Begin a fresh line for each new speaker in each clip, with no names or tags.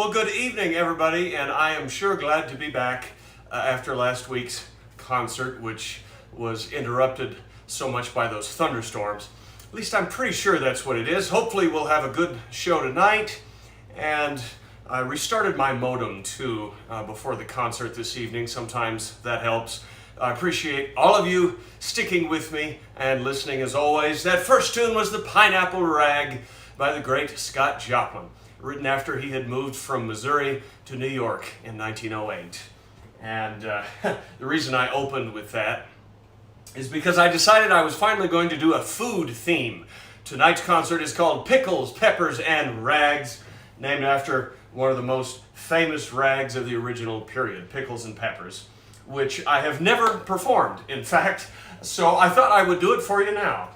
Well, good evening, everybody, and I am sure glad to be back after last week's concert, which was interrupted so much by those thunderstorms. At least I'm pretty sure that's what it is. Hopefully we'll have a good show tonight, and I restarted my modem too before the concert this evening. Sometimes that helps. I appreciate all of you sticking with me and listening as always. That first tune was the Pineapple Rag by the great Scott Joplin, written after he had moved from Missouri to New York in 1908. And the reason I opened with that is because I decided I was finally going to do a food theme. Tonight's concert is called Pickles, Peppers, and Rags, named after one of the most famous rags of the original period, Pickles and Peppers, which I have never performed, in fact, so I thought I would do it for you now.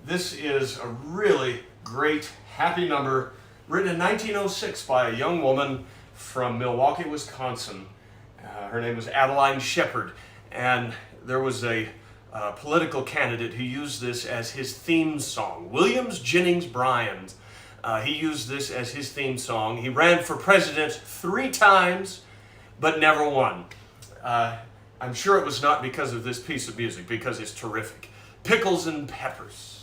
This is a really great, happy number written in 1906 by a young woman from Milwaukee, Wisconsin. Her name was Adeline Shepard, and there was a political candidate who used this as his theme song. Williams Jennings Bryan. He used this as his theme song. He ran for president 3 times, but never won. I'm sure it was not because of this piece of music, because it's terrific. Pickles and Peppers.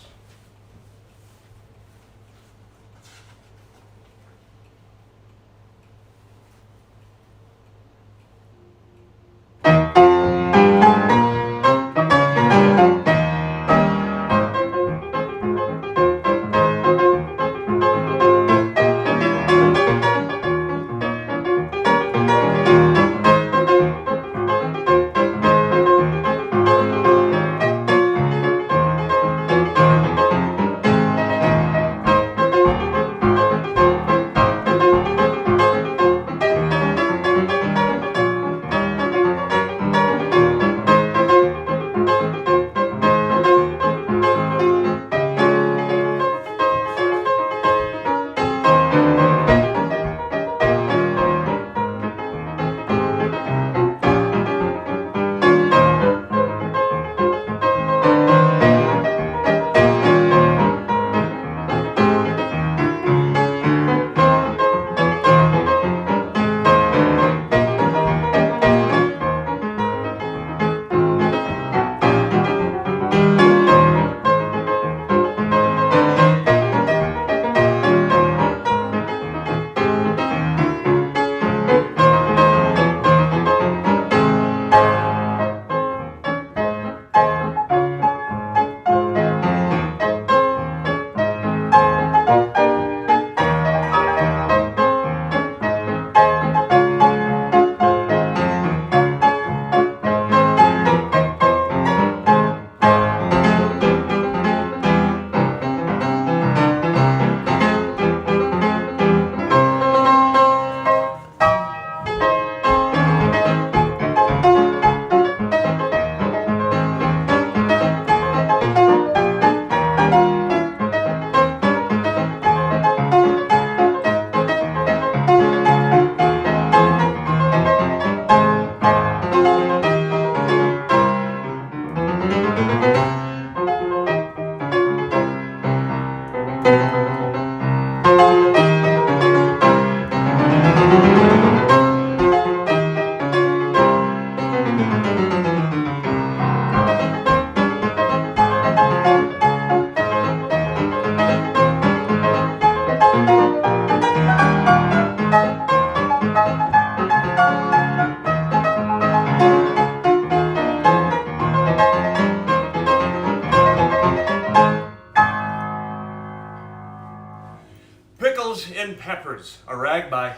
Pickles and Peppers, a rag by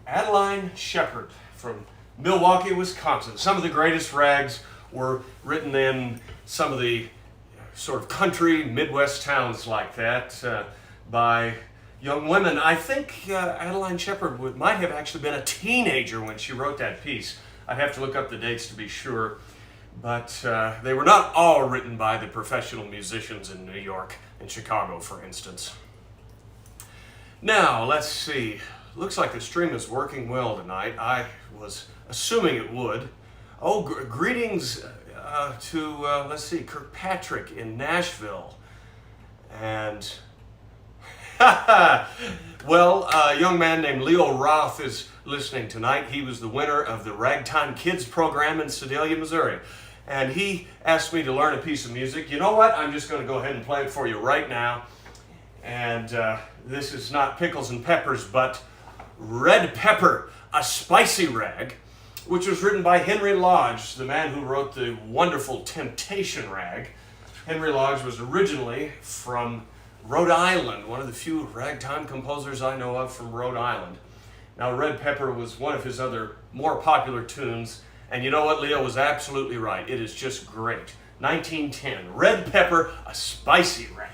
Adeline Shepard from Milwaukee, Wisconsin. Some of the greatest rags were written in some of the sort of country Midwest towns like that by young women. I think Adeline Shepard might have actually been a teenager when she wrote that piece. I'd have to look up the dates to be sure, but they were not all written by the professional musicians in New York and Chicago, for instance. Now, let's see. Looks like the stream is working well tonight. I was assuming it would. Oh, greetings to, let's see, Kirkpatrick in Nashville. And Well, a young man named Leo Roth is listening tonight. He was the winner of the Ragtime Kids program in Sedalia, Missouri. And he asked me to learn a piece of music. You know what? I'm just going to go ahead and play it for you right now. And this is not Pickles and Peppers, but Red Pepper, a Spicy Rag, which was written by Henry Lodge, the man who wrote the wonderful Temptation Rag. Henry Lodge was originally from Rhode Island, one of the few ragtime composers I know of from Rhode Island. Now, Red Pepper was one of his other more popular tunes, and you know what? Leo was absolutely right. It is just great. 1910, Red Pepper, a Spicy Rag.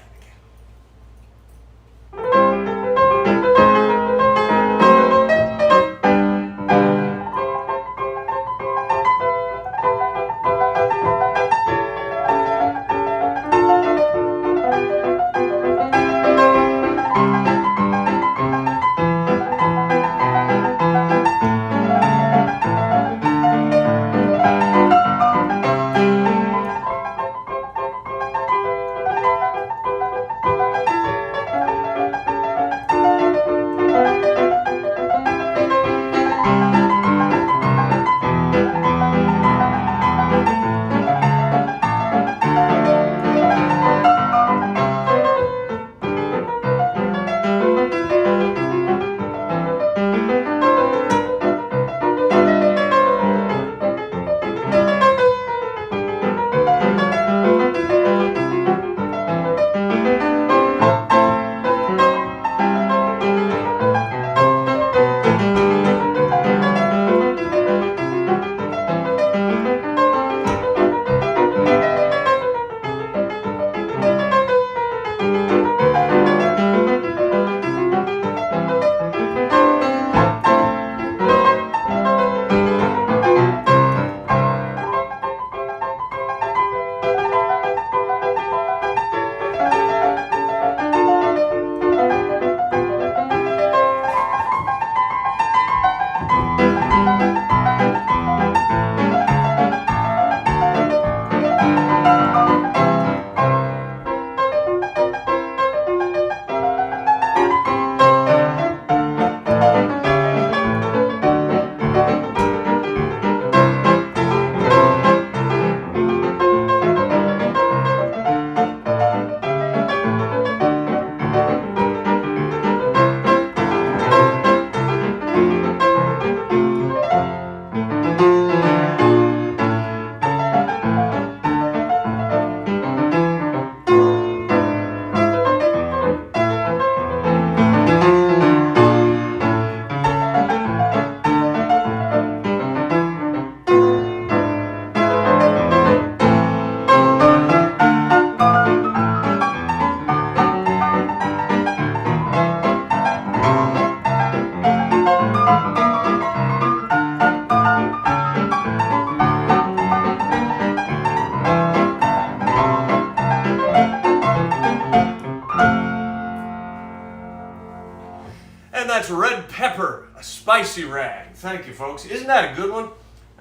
And that's Red Pepper, a Spicy Rag. Thank you, folks. Isn't that a good one?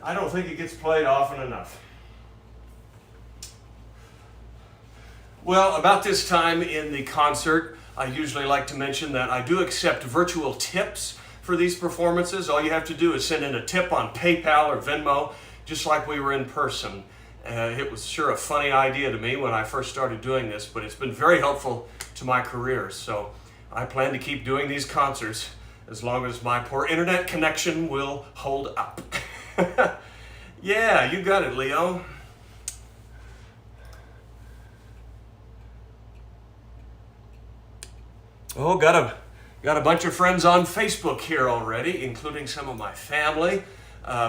I don't think it gets played often enough. Well, about this time in the concert, I usually like to mention that I do accept virtual tips for these performances. All you have to do is send in a tip on PayPal or Venmo, just like we were in person. It was sure a funny idea to me when I first started doing this, but it's been very helpful to my career. So I plan to keep doing these concerts as long as my poor internet connection will hold up. Yeah, you got it, Leo. Oh, got a bunch of friends on Facebook here already, including some of my family.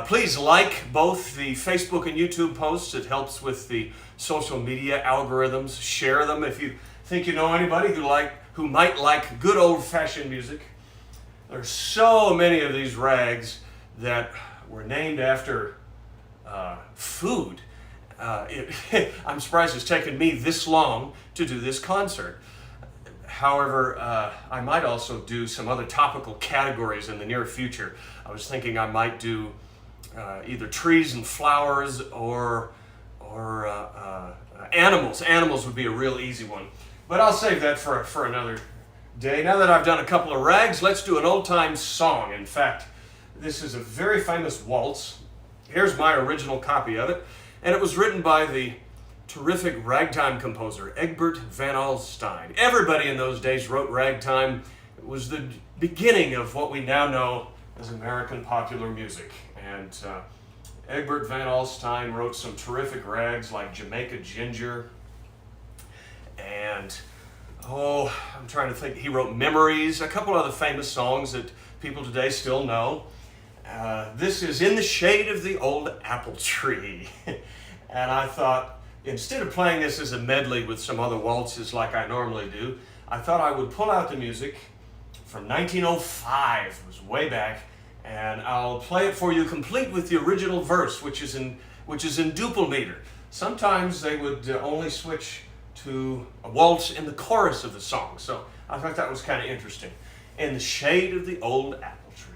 Please like both the Facebook and YouTube posts. It helps with the social media algorithms. Share them if you think you know anybody who might like good old-fashioned music. There's so many of these rags that were named after food. I'm surprised it's taken me this long to do this concert. However, I might also do some other topical categories in the near future. I was thinking I might do either trees and flowers or animals. Animals would be a real easy one. But I'll save that for day. Now that I've done a couple of rags, let's do an old-time song. In fact, this is a very famous waltz. Here's my original copy of it, and it was written by the terrific ragtime composer Egbert Van Alstyne. Everybody in those days wrote ragtime. It was the beginning of what we now know as American popular music. And Egbert Van Alstyne wrote some terrific rags like Jamaica Ginger, and I'm trying to think, he wrote Memories, a couple other famous songs that people today still know. This is In the Shade of the Old Apple Tree. And I thought, instead of playing this as a medley with some other waltzes like I normally do, I thought I would pull out the music from 1905, it was way back, and I'll play it for you complete with the original verse, which is in duple meter. Sometimes they would only switch to a waltz in the chorus of the song, so I thought that was kind of interesting. In the Shade of the Old Apple Tree.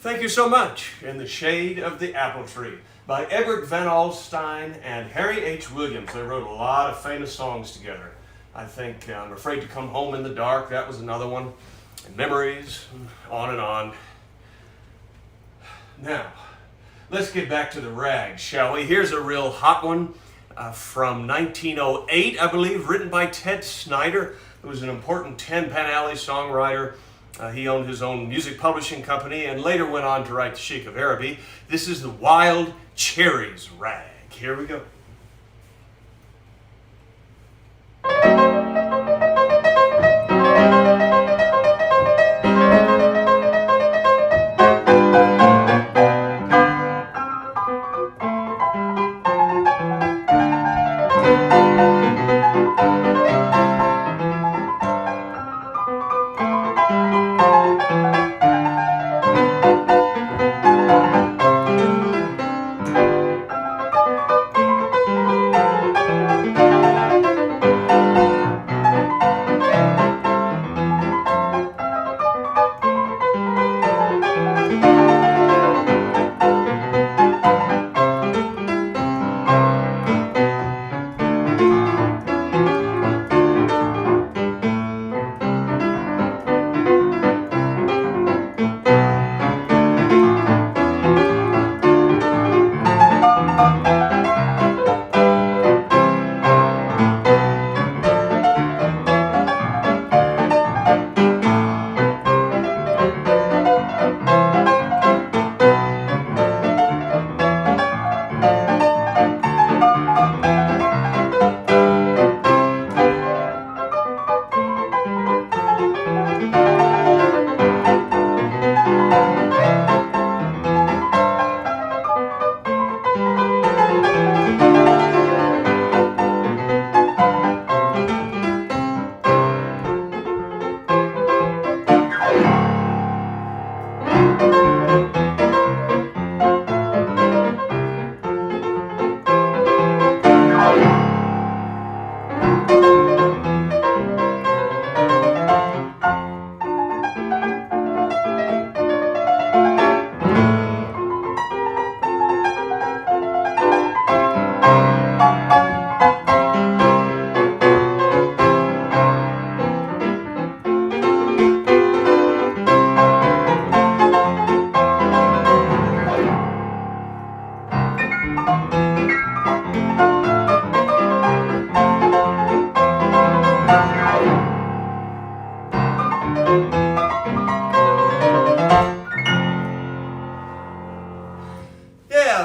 Thank you so much. In the Shade of the Apple Tree by Egbert Van Alstyne and Harry H. Williams. They wrote a lot of famous songs together. I think I'm Afraid to Come Home in the Dark, that was another one. And Memories, on and on. Now, let's get back to the rags, shall we? Here's a real hot one from 1908, I believe, written by Ted Snyder, who was an important Tin Pan Alley songwriter. He owned his own music publishing company and later went on to write The Sheik of Araby. This is the Wild Cherries Rag. Here we go.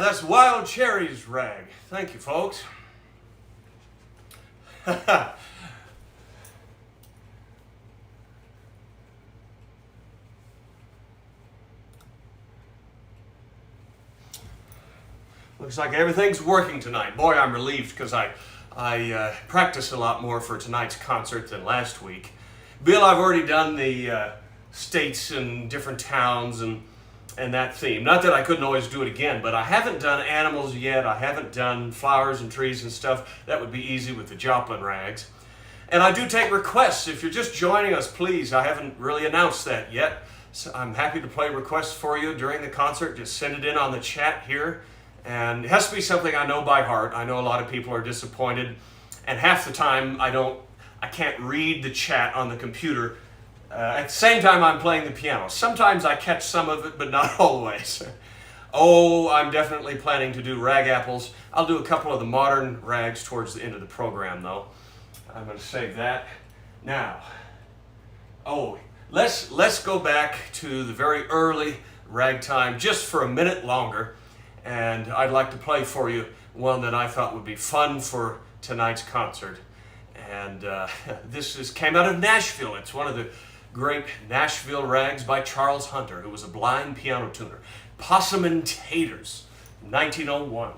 That's Wild Cherries Rag. Thank you, folks. Looks like everything's working tonight. Boy, I'm relieved because I practiced a lot more for tonight's concert than last week. Bill, I've already done the states and different towns and that theme. Not that I couldn't always do it again, but I haven't done animals yet. I haven't done flowers and trees and stuff. That would be easy with the Joplin rags. And I do take requests. If you're just joining us, please, I haven't really announced that yet. So I'm happy to play requests for you during the concert. Just send it in on the chat here. And it has to be something I know by heart. I know a lot of people are disappointed. And half the time I can't read the chat on the computer. At the same time I'm playing the piano. Sometimes I catch some of it, but not always. Oh, I'm definitely planning to do rag apples. I'll do a couple of the modern rags towards the end of the program, though. I'm going to save that. Now, let's go back to the very early ragtime just for a minute longer. And I'd like to play for you one that I thought would be fun for tonight's concert. And this came out of Nashville. It's one of the great Nashville rags by Charles Hunter, who was a blind piano tuner. Possum and Taters, 1901.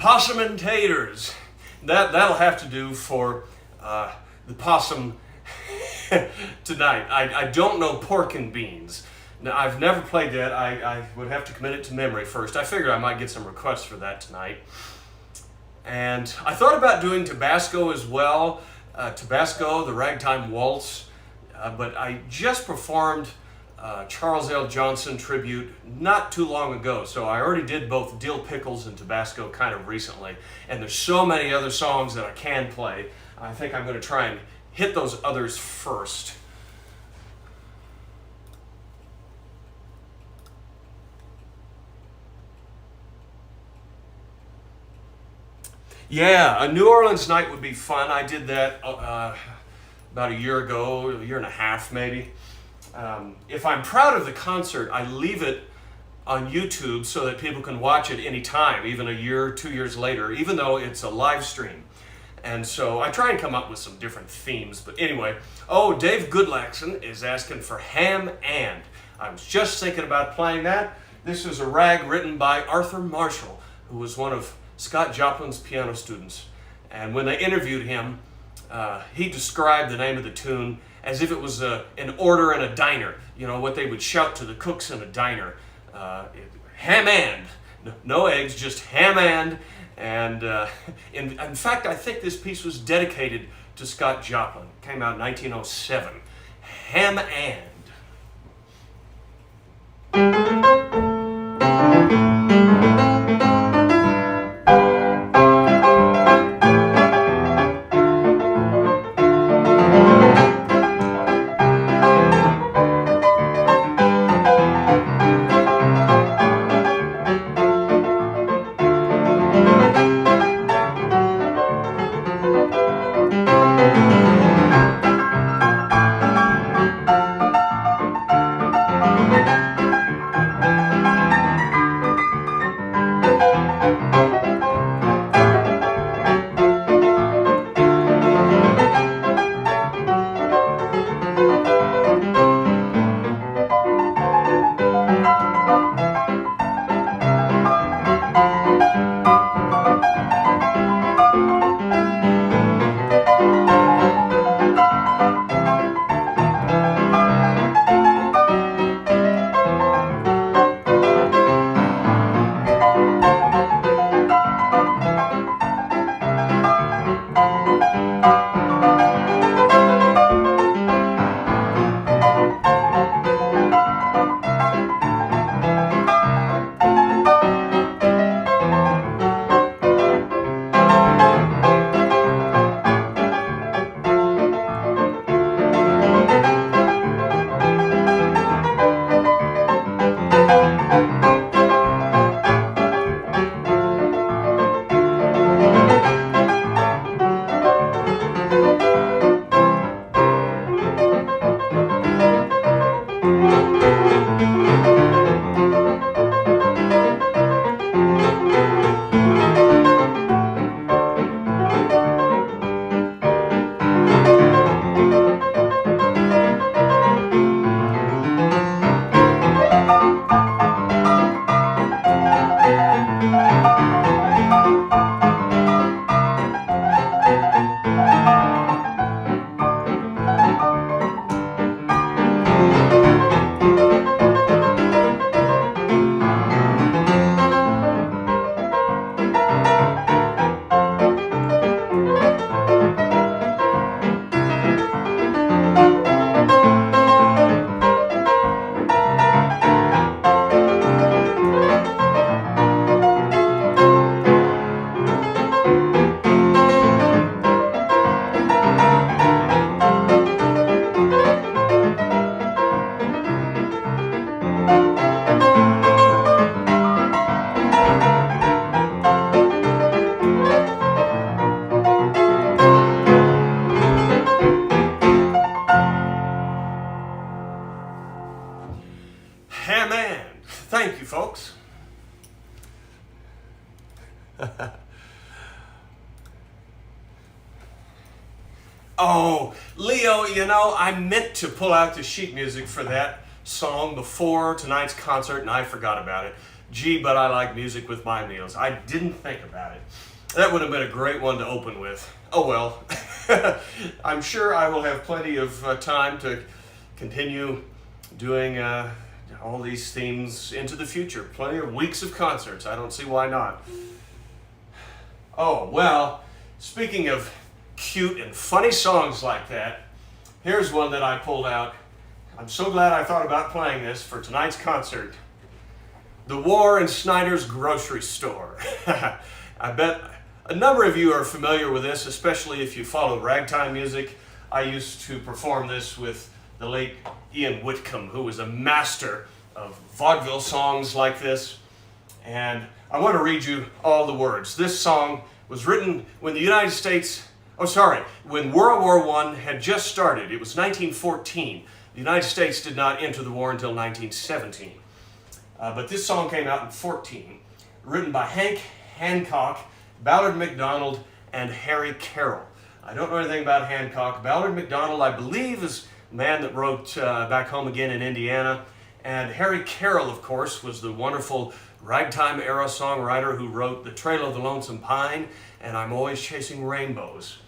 Possum and Taters. That'll have to do for the possum tonight. I don't know pork and beans. Now, I've never played that. I would have to commit it to memory first. I figured I might get some requests for that tonight. And I thought about doing Tabasco as well. Tabasco, the Ragtime Waltz. But I just performed Charles L. Johnson tribute not too long ago. So I already did both Dill Pickles and Tabasco kind of recently. And there's so many other songs that I can play. I think I'm going to try and hit those others first. Yeah, a New Orleans night would be fun. I did that about a year ago, a year and a half maybe. If I'm proud of the concert, I leave it on YouTube so that people can watch it anytime, even a year, 2 years later, even though it's a live stream. And so I try and come up with some different themes. But anyway, Dave Goodlaxon is asking for Ham and. I was just thinking about playing that. This is a rag written by Arthur Marshall, who was one of Scott Joplin's piano students. And when they interviewed him, he described the name of the tune as if it was an order in a diner. You know, what they would shout to the cooks in a diner. Ham and. No eggs, just ham and. And in fact, I think this piece was dedicated to Scott Joplin. It came out in 1907. Ham and. Thank you, folks. Oh, Leo, you know, I meant to pull out the sheet music for that song before tonight's concert, and I forgot about it. Gee, but I like music with my meals. I didn't think about it. That would have been a great one to open with. Oh well. I'm sure I will have plenty of time to continue doing all these themes into the future. Plenty of weeks of concerts. I don't see why not. Oh, well, speaking of cute and funny songs like that, here's one that I pulled out. I'm so glad I thought about playing this for tonight's concert. The War in Snyder's Grocery Store. I bet a number of you are familiar with this, especially if you follow ragtime music. I used to perform this with the late Ian Whitcomb, who was a master of vaudeville songs like this. And I want to read you all the words. This song was written when the United States, when World War I had just started. It was 1914. The United States did not enter the war until 1917. But this song came out in 14, written by Hank Hancock, Ballard MacDonald, and Harry Carroll. I don't know anything about Hancock. Ballard MacDonald, I believe, is the man that wrote Back Home Again in Indiana. And Harry Carroll, of course, was the wonderful ragtime era songwriter who wrote The Trail of the Lonesome Pine and I'm Always Chasing Rainbows.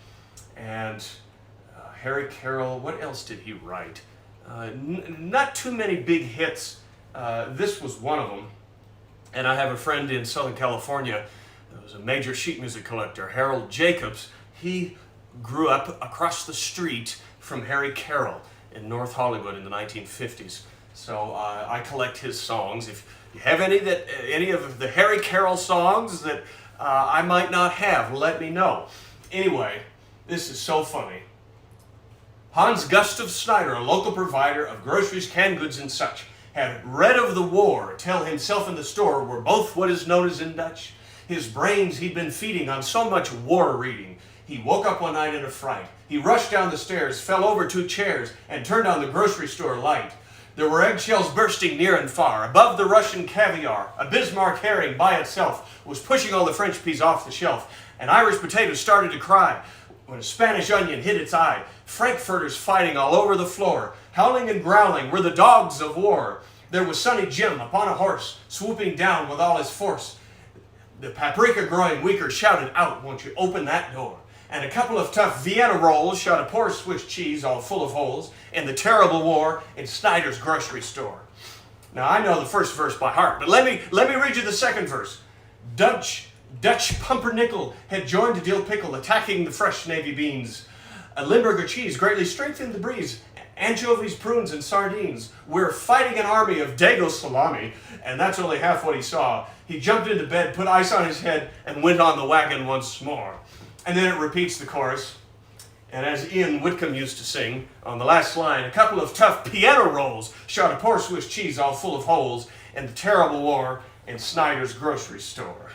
And Harry Carroll, what else did he write? Not too many big hits. This was one of them. And I have a friend in Southern California who was a major sheet music collector, Harold Jacobs. He grew up across the street from Harry Carroll in North Hollywood in the 1950s. So I collect his songs. If you have any of the Harry Carroll songs that I might not have, let me know. Anyway, this is so funny. Hans Gustav Snyder, a local provider of groceries, canned goods, and such, had read of the war till himself and the store were both what is known as in Dutch. His brains he'd been feeding on so much war reading. He woke up one night in a fright. He rushed down the stairs, fell over 2 chairs, and turned on the grocery store light. There were eggshells bursting near and far. Above the Russian caviar, a Bismarck herring by itself was pushing all the French peas off the shelf. An Irish potato started to cry when a Spanish onion hit its eye. Frankfurters fighting all over the floor. Howling and growling were the dogs of war. There was Sonny Jim upon a horse, swooping down with all his force. The paprika growing weaker shouted out, "Won't you open that door?" And a couple of tough Vienna rolls shot a poor Swiss cheese all full of holes in the terrible war in Snyder's grocery store. Now I know the first verse by heart, but let me read you the second verse. Dutch pumpernickel had joined the dill pickle, attacking the fresh navy beans. A Limburger cheese greatly strengthened the breeze. Anchovies, prunes, and sardines. We're fighting an army of Dago salami, and that's only half what he saw. He jumped into bed, put ice on his head, and went on the wagon once more. And then it repeats the chorus. And as Ian Whitcomb used to sing, on the last line, a couple of tough piano rolls shot a poor Swiss cheese all full of holes in the terrible war in Snyder's grocery store.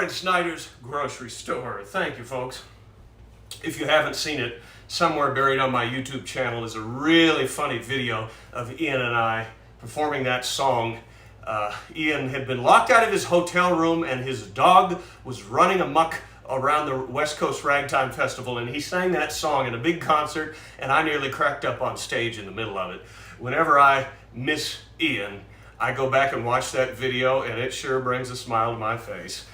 in Snyder's grocery store. Thank you, folks. If you haven't seen it, somewhere buried on my YouTube channel is a really funny video of Ian and I performing that song. Ian had been locked out of his hotel room and his dog was running amok around the West Coast Ragtime Festival, and he sang that song in a big concert, and I nearly cracked up on stage in the middle of it. Whenever I miss Ian, I go back and watch that video, and it sure brings a smile to my face.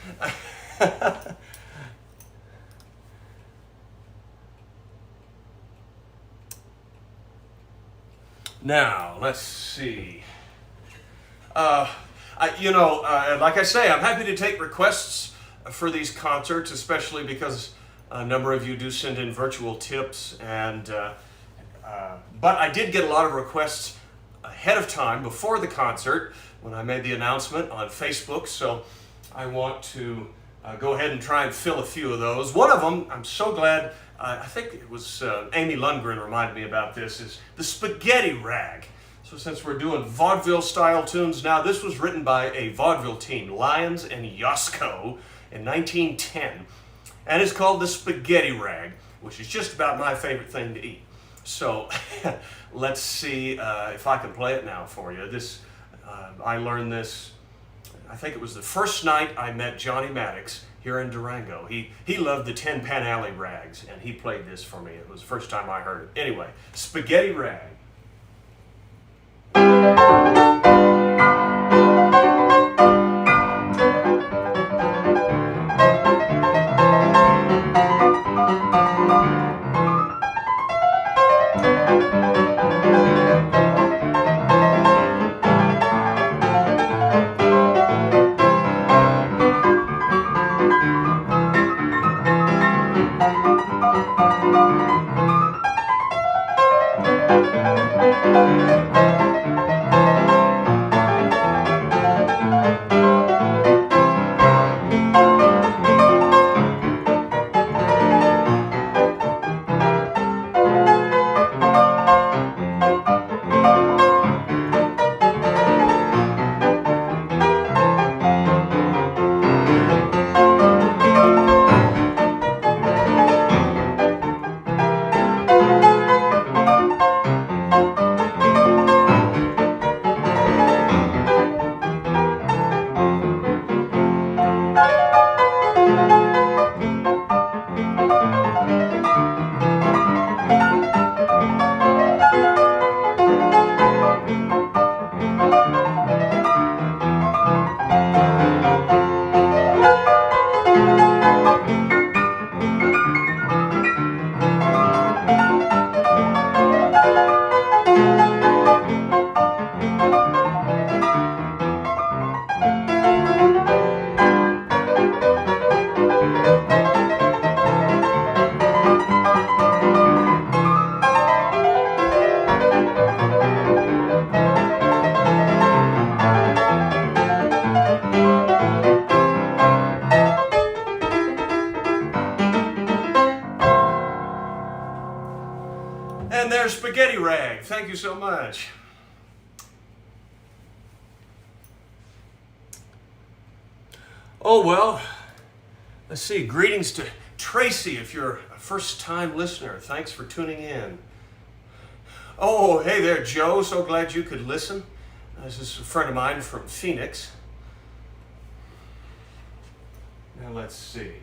Now, let's see. Like I say, I'm happy to take requests for these concerts, especially because a number of you do send in virtual tips, but I did get a lot of requests ahead of time before the concert when I made the announcement on Facebook, so I want to go ahead and try and fill a few of those. One of them, I'm so glad, I think it was Amy Lundgren reminded me about this, is the Spaghetti Rag. So since we're doing vaudeville style tunes now, this was written by a vaudeville team, Lyons and Yosko, in 1910, and it's called the Spaghetti Rag, which is just about my favorite thing to eat. So let's see if I can play it now for you. I learned this, I think it was the first night I met Johnny Maddox here in Durango. He loved the Tin Pan Alley rags, and he played this for me. It was the first time I heard it. Anyway, Spaghetti Rag. And there's Spaghetti Rag. Thank you so much. Oh, well, let's see. Greetings to Tracy, if you're a first-time listener. Thanks for tuning in. Oh, hey there, Joe. So glad you could listen. This is a friend of mine from Phoenix. Now, let's see.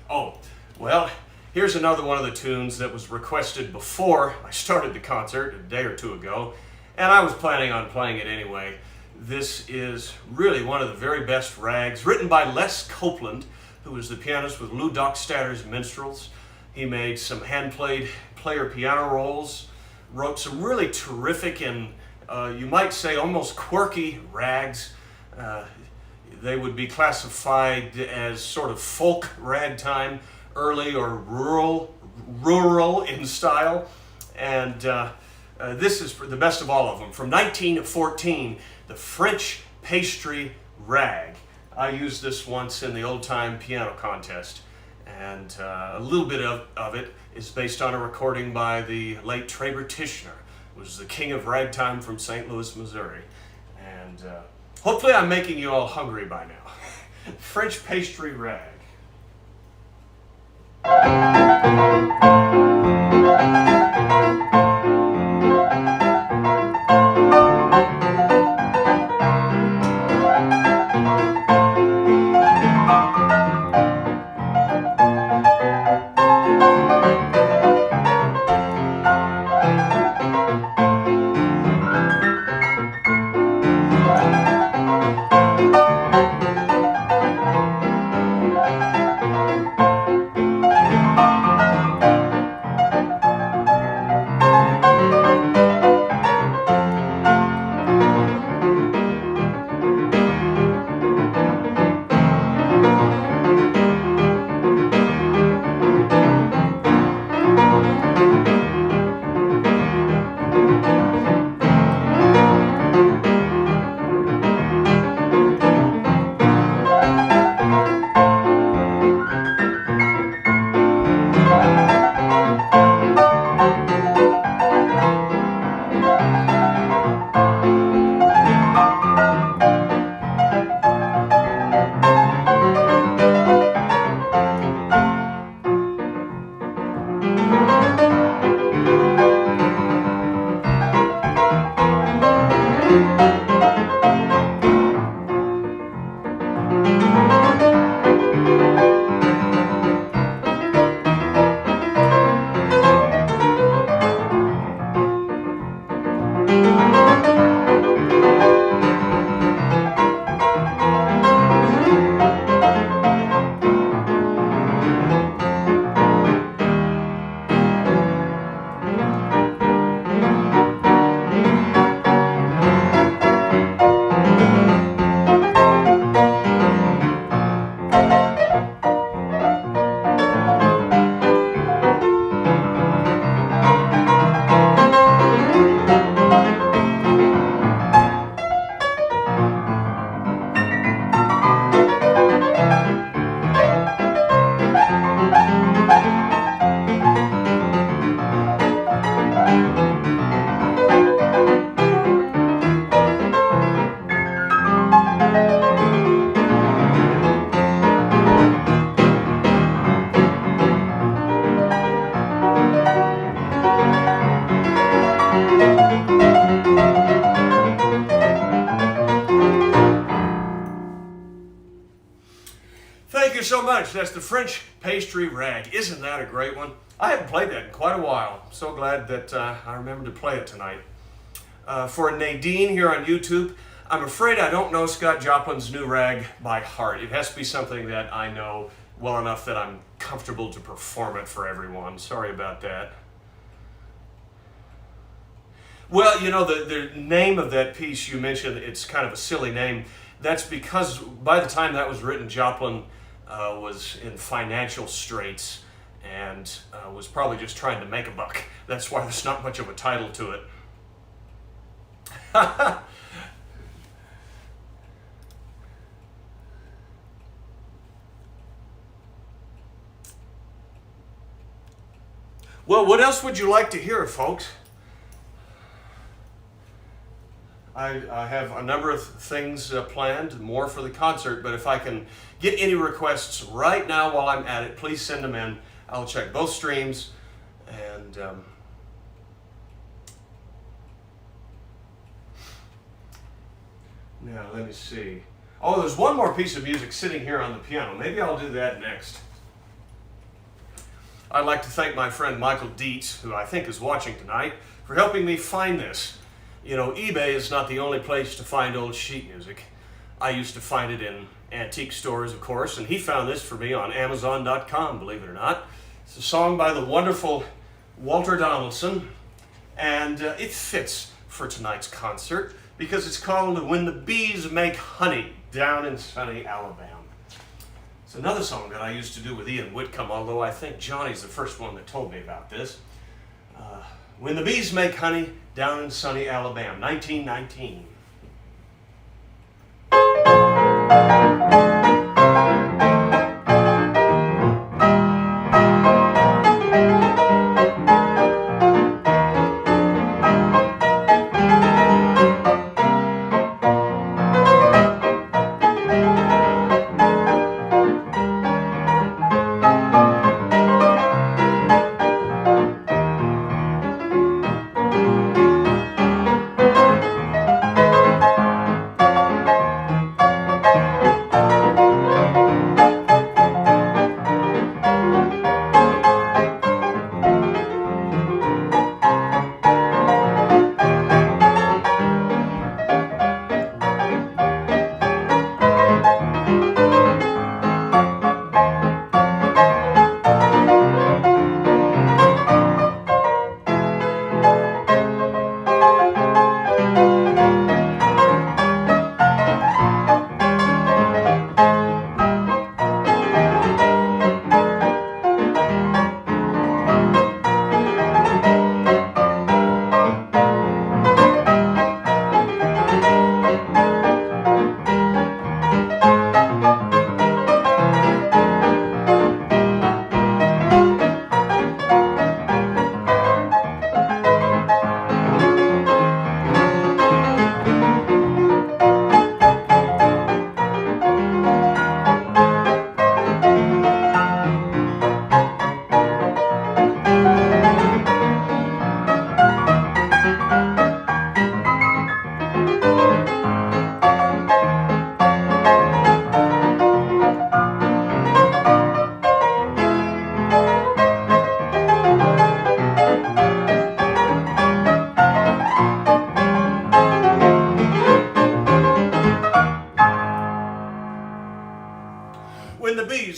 Oh, well, here's another one of the tunes that was requested before I started the concert a day or two ago, and I was planning on playing it anyway. This is really one of the very best rags, written by Les Copeland, who was the pianist with Lou Dockstatter's Minstrels. He made some hand-played player piano rolls, wrote some really terrific and you might say almost quirky rags. They would be classified as sort of folk ragtime, early or rural in style, and this is the best of all of them. From 1914, the French Pastry Rag. I used this once in the old-time piano contest, and a little bit of it is based on a recording by the late Traber Tishner, who was the king of ragtime from St. Louis, Missouri. And hopefully I'm making you all hungry by now. French Pastry Rag. Thank you so much. That's the French Pastry Rag. Isn't that a great one? I haven't played that in quite a while. I'm so glad that I remembered to play it tonight. For Nadine here on YouTube, I'm afraid I don't know Scott Joplin's new rag by heart. It has to be something that I know well enough that I'm comfortable to perform it for everyone. Sorry about that. Well, you know, the name of that piece you mentioned, it's kind of a silly name. That's because by the time that was written, Joplin was in financial straits and was probably just trying to make a buck. That's why there's not much of a title to it. Well, what else would you like to hear, folks? I have a number of things planned, more for the concert, but if I can get any requests right now while I'm at it, please send them in. I'll check both streams, and now let me see. Oh, there's one more piece of music sitting here on the piano. Maybe I'll do that next. I'd like to thank my friend Michael Dietz, who I think is watching tonight, for helping me find this. You know, eBay is not the only place to find old sheet music. I used to find it in antique stores, of course, and he found this for me on Amazon.com, believe it or not. It's a song by the wonderful Walter Donaldson, and it fits for tonight's concert because it's called When the Bees Make Honey Down in Sunny Alabama. It's another song that I used to do with Ian Whitcomb, although I think Johnny's the first one that told me about this. When the Bees Make Honey Down in Sunny Alabama, 1919.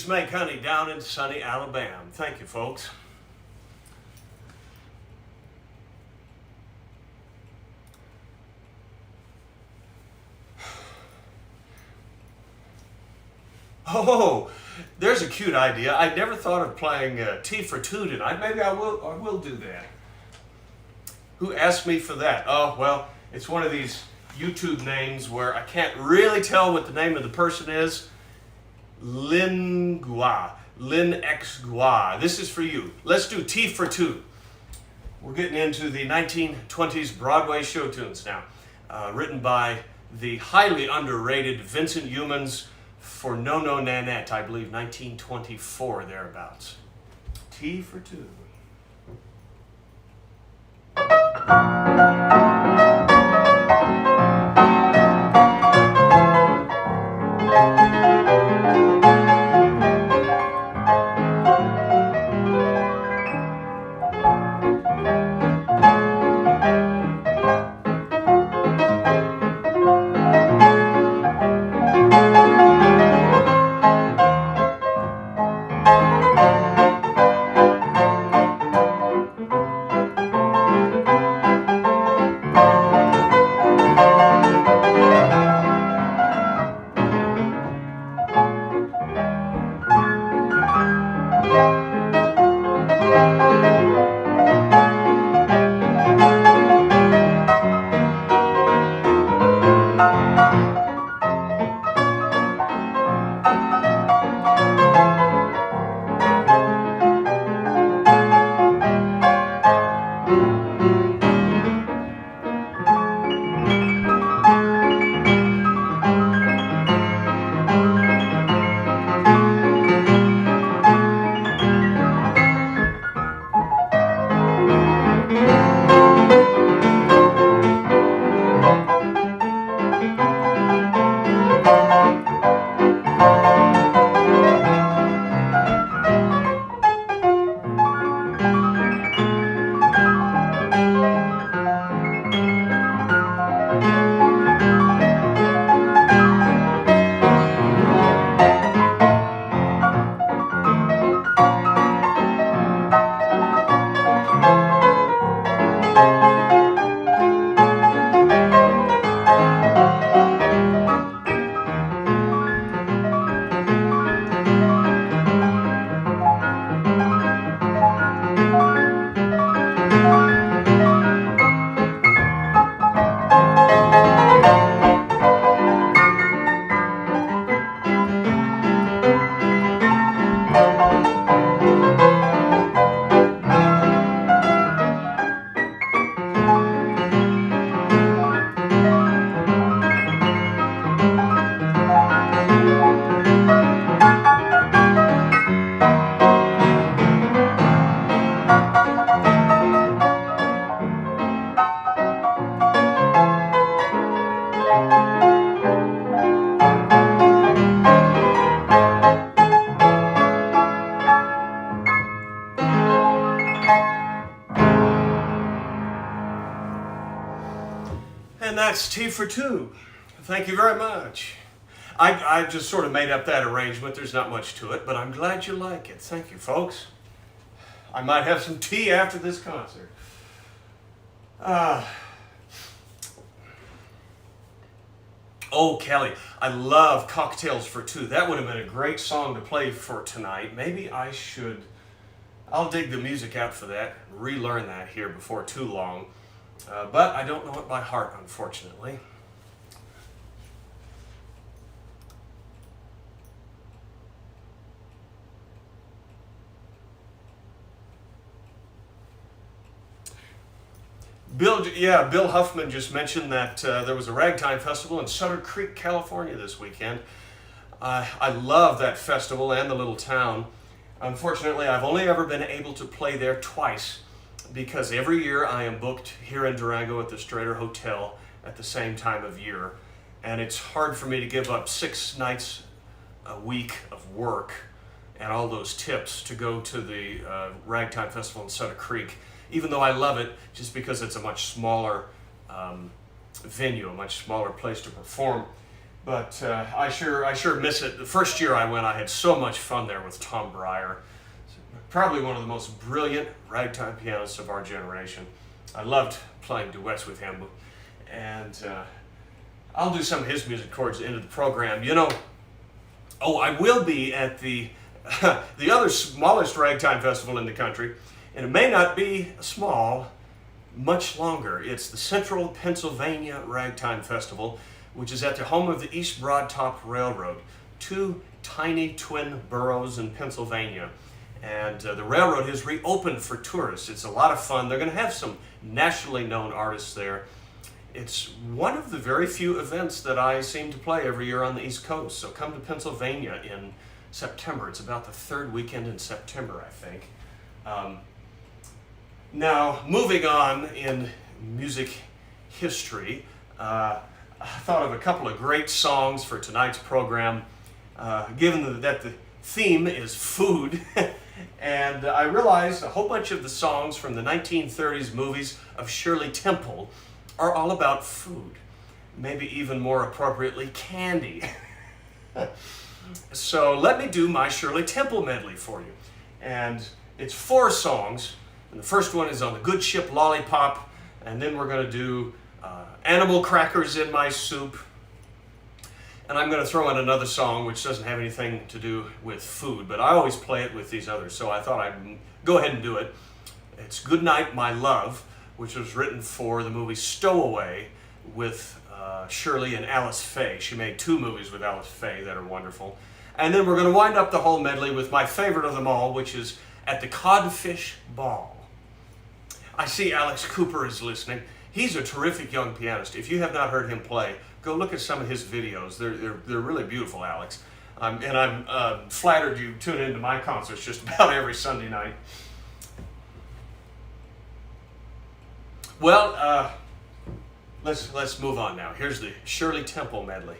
bees make honey down in sunny Alabama. Thank you, folks. Oh, there's a cute idea. I never thought of playing Tea for Two tonight. Maybe I will do that. Who asked me for that? Oh, well, it's one of these YouTube names where I can't really tell what the name of the person is. Lin X Gua. This is for you. Let's do Tea for Two. We're getting into the 1920s Broadway show tunes now. Written by the highly underrated Vincent Youmans for No No Nanette, I believe 1924 thereabouts. Tea for Two. And that's Tea for Two. Thank you very much. I just sort of made up that arrangement. There's not much to it, but I'm glad you like it. Thank you, folks. I might have some tea after this concert. Oh, Kelly, I love Cocktails for Two. That would have been a great song to play for tonight. Maybe I'll dig the music out for that, relearn that here before too long. But I don't know it by heart, unfortunately. Bill Huffman just mentioned that there was a Ragtime festival in Sutter Creek, California this weekend. I love that festival and the little town. Unfortunately, I've only ever been able to play there twice because every year I am booked here in Durango at the Strader Hotel at the same time of year. And it's hard for me to give up 6 nights a week of work and all those tips to go to the Ragtime Festival in Sutter Creek, even though I love it, just because it's a much smaller venue, a much smaller place to perform. But I sure miss it. The first year I went, I had so much fun there with Tom Breyer. Probably one of the most brilliant ragtime pianists of our generation. I loved playing duets with him, and I'll do some of his music towards the end of the program. You know, oh, I will be at the the other smallest ragtime festival in the country, and it may not be small much longer. It's the Central Pennsylvania Ragtime Festival, which is at the home of the East Broadtop Railroad, two tiny twin boroughs in Pennsylvania. And the railroad has reopened for tourists. It's a lot of fun. They're going to have some nationally known artists there. It's one of the very few events that I seem to play every year on the East Coast. So come to Pennsylvania in September. It's about the third weekend in September, I think. Now, moving on in music history, I thought of a couple of great songs for tonight's program, given that the theme is food. And I realized a whole bunch of the songs from the 1930s movies of Shirley Temple are all about food. Maybe even more appropriately, candy. So let me do my Shirley Temple medley for you. And it's 4 songs. And the first one is on the Good Ship Lollipop. And then we're going to do Animal Crackers in My Soup. And I'm going to throw in another song which doesn't have anything to do with food, but I always play it with these others, so I thought I'd go ahead and do it. It's Good Night, My Love, which was written for the movie Stowaway with Shirley and Alice Faye. She made 2 movies with Alice Faye that are wonderful. And then we're going to wind up the whole medley with my favorite of them all, which is At the Codfish Ball. I see Alex Cooper is listening. He's a terrific young pianist. If you have not heard him play, go look at some of his videos. They're really beautiful, Alex. And I'm flattered you tune into my concerts just about every Sunday night. Well, let's move on now. Here's the Shirley Temple medley.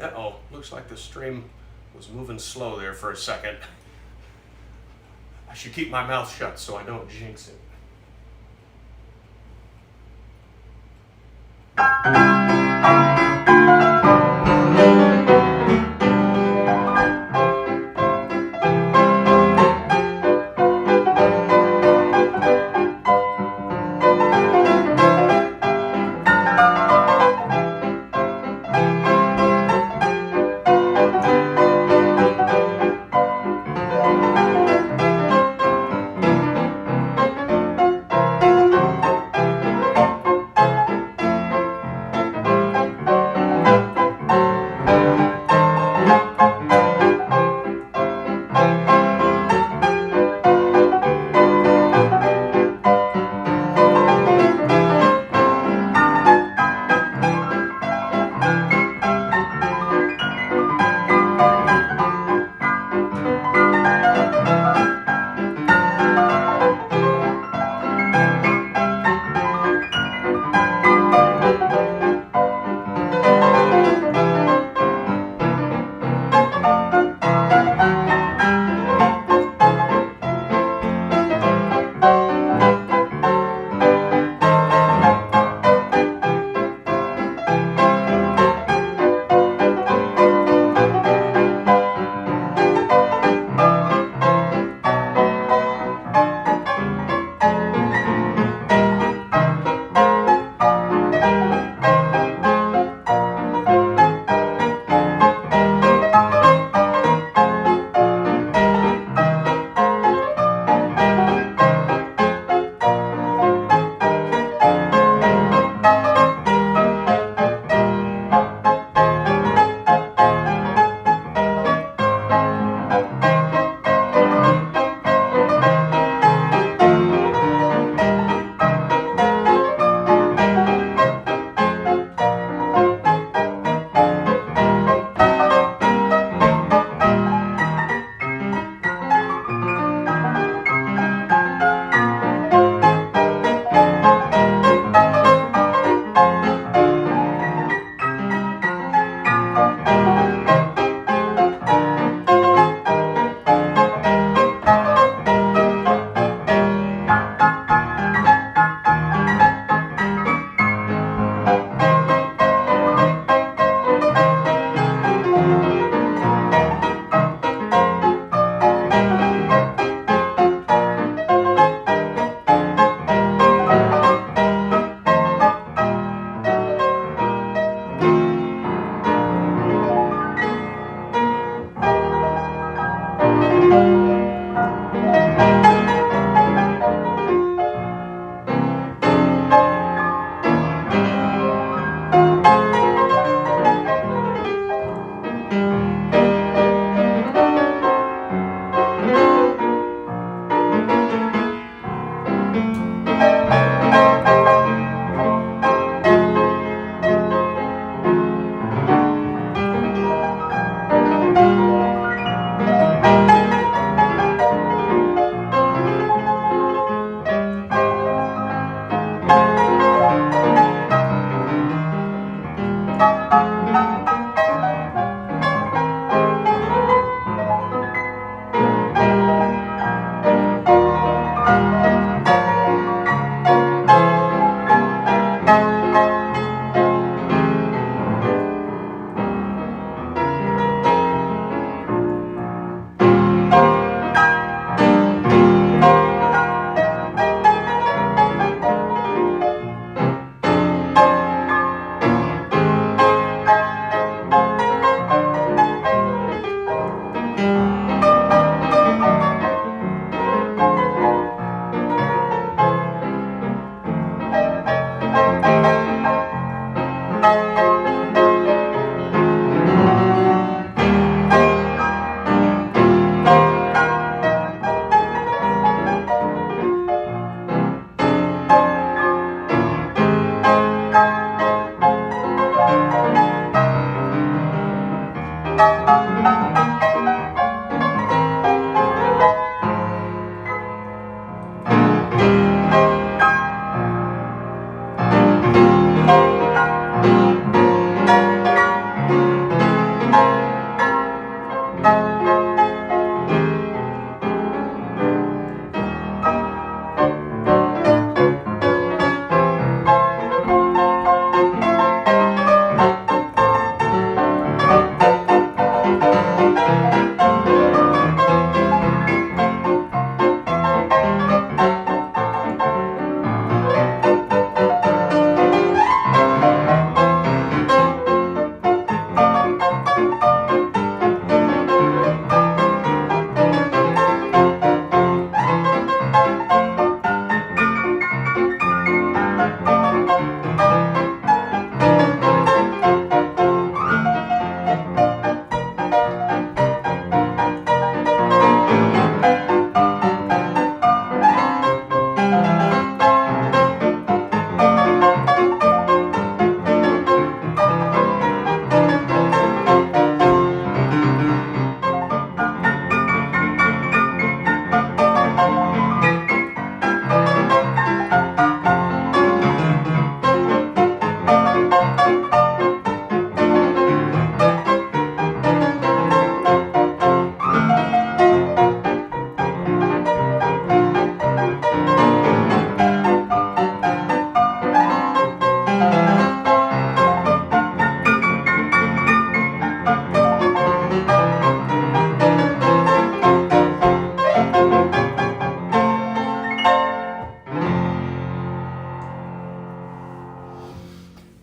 Uh-oh, looks like the stream was moving slow there for a second. I should keep my mouth shut so I don't jinx it.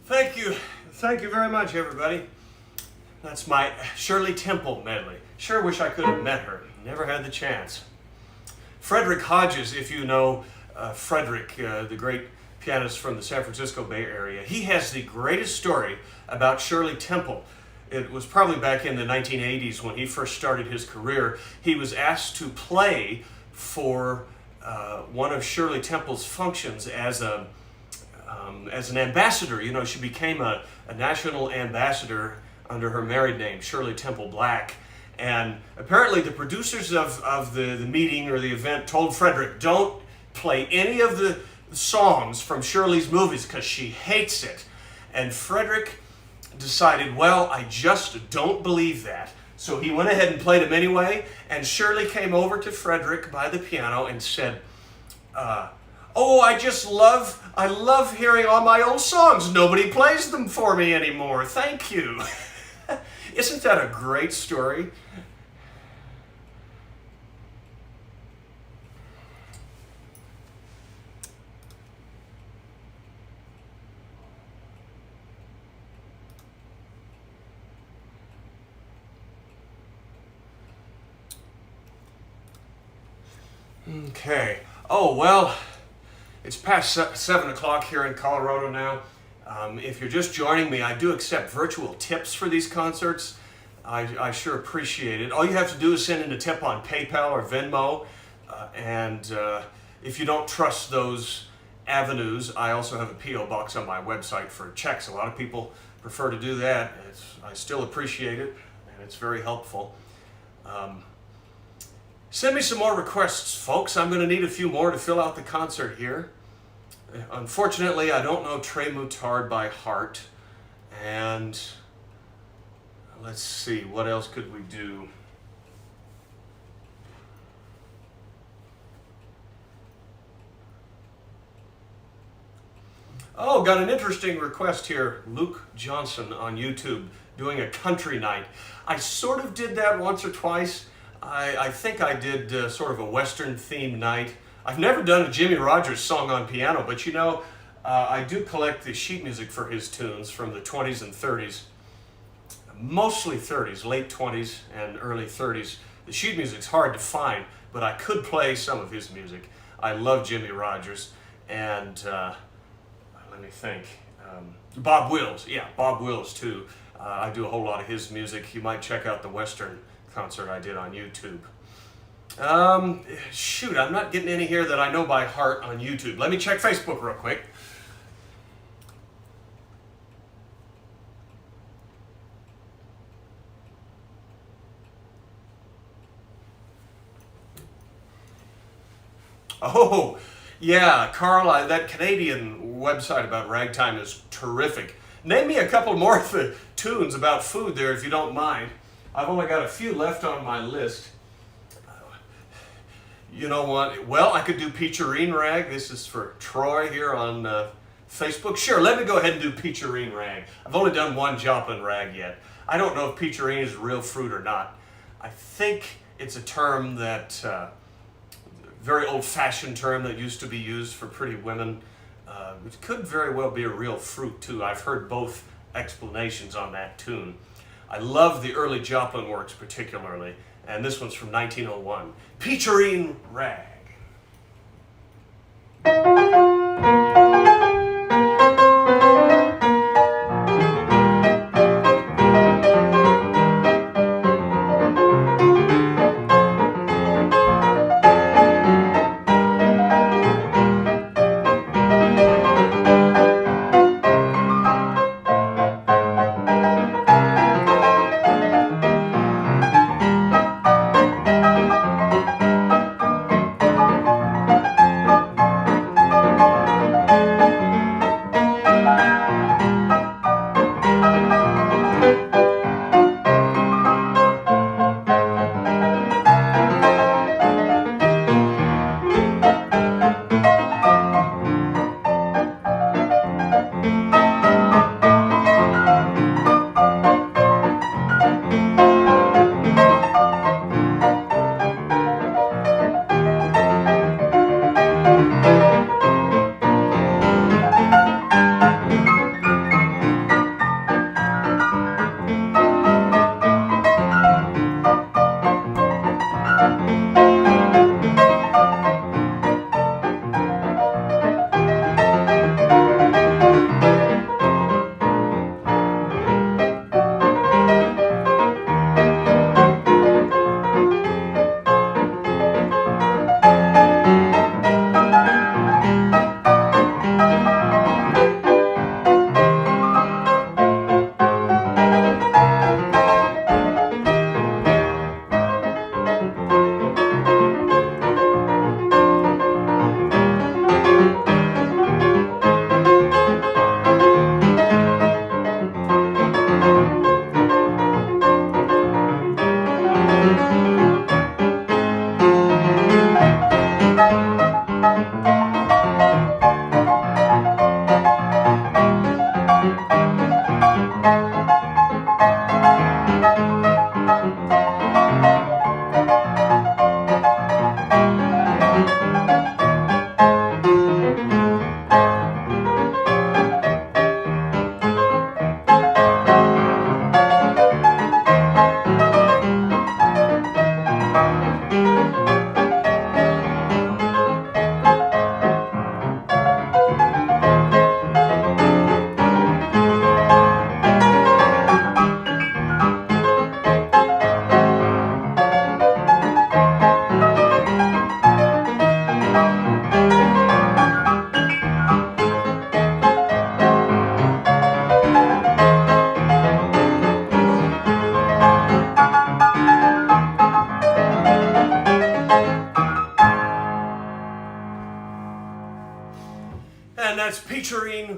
Thank you. Thank you very much, everybody. That's my Shirley Temple medley. Sure wish I could have met her. Never had the chance. Frederick Hodges, if you know Frederick, the great pianist from the San Francisco Bay Area, he has the greatest story about Shirley Temple. It was probably back in the 1980s when he first started his career. He was asked to play for one of Shirley Temple's functions as an ambassador. You know, she became a national ambassador under her married name, Shirley Temple Black. And apparently the producers of the meeting or the event told Frederick, don't play any of the songs from Shirley's movies because she hates it. And Frederick decided, well, I just don't believe that. So he went ahead and played them anyway, and Shirley came over to Frederick by the piano and said, oh, I love hearing all my old songs. Nobody plays them for me anymore. Thank you. Isn't that a great story? Okay. Oh, well, it's past 7 o'clock here in Colorado now. If you're just joining me, I do accept virtual tips for these concerts. I sure appreciate it. All you have to do is send in a tip on PayPal or Venmo. And if you don't trust those avenues, I also have a P.O. box on my website for checks. A lot of people prefer to do that. I still appreciate it, and it's very helpful. Send me some more requests, folks. I'm going to need a few more to fill out the concert here. Unfortunately, I don't know Trey Moutard by heart. And let's see, what else could we do? Oh, got an interesting request here. Luke Johnson on YouTube doing a country night. I sort of did that once or twice. I think I did sort of a Western themed night. I've never done a Jimmy Rogers song on piano, but you know, I do collect the sheet music for his tunes from the 20s and 30s. Mostly 30s, late 20s and early 30s. The sheet music's hard to find, but I could play some of his music. I love Jimmy Rogers, and let me think. Bob Wills, yeah, Bob Wills too. I do a whole lot of his music. You might check out the Western concert I did on YouTube. Shoot, I'm not getting any here that I know by heart on YouTube. Let me check Facebook real quick. Oh, yeah, Carl, that Canadian website about Ragtime is terrific. Name me a couple more of the tunes about food there if you don't mind. I've only got a few left on my list. You know what? Well, I could do Peacherine Rag. This is for Troy here on Facebook. Sure, let me go ahead and do Peacherine Rag. I've only done one Joplin rag yet. I don't know if peacherine is real fruit or not. I think it's a term that, very old-fashioned term that used to be used for pretty women. It could very well be a real fruit too. I've heard both explanations on that tune. I love the early Joplin works particularly, and this one's from 1901. Peacherine Rag.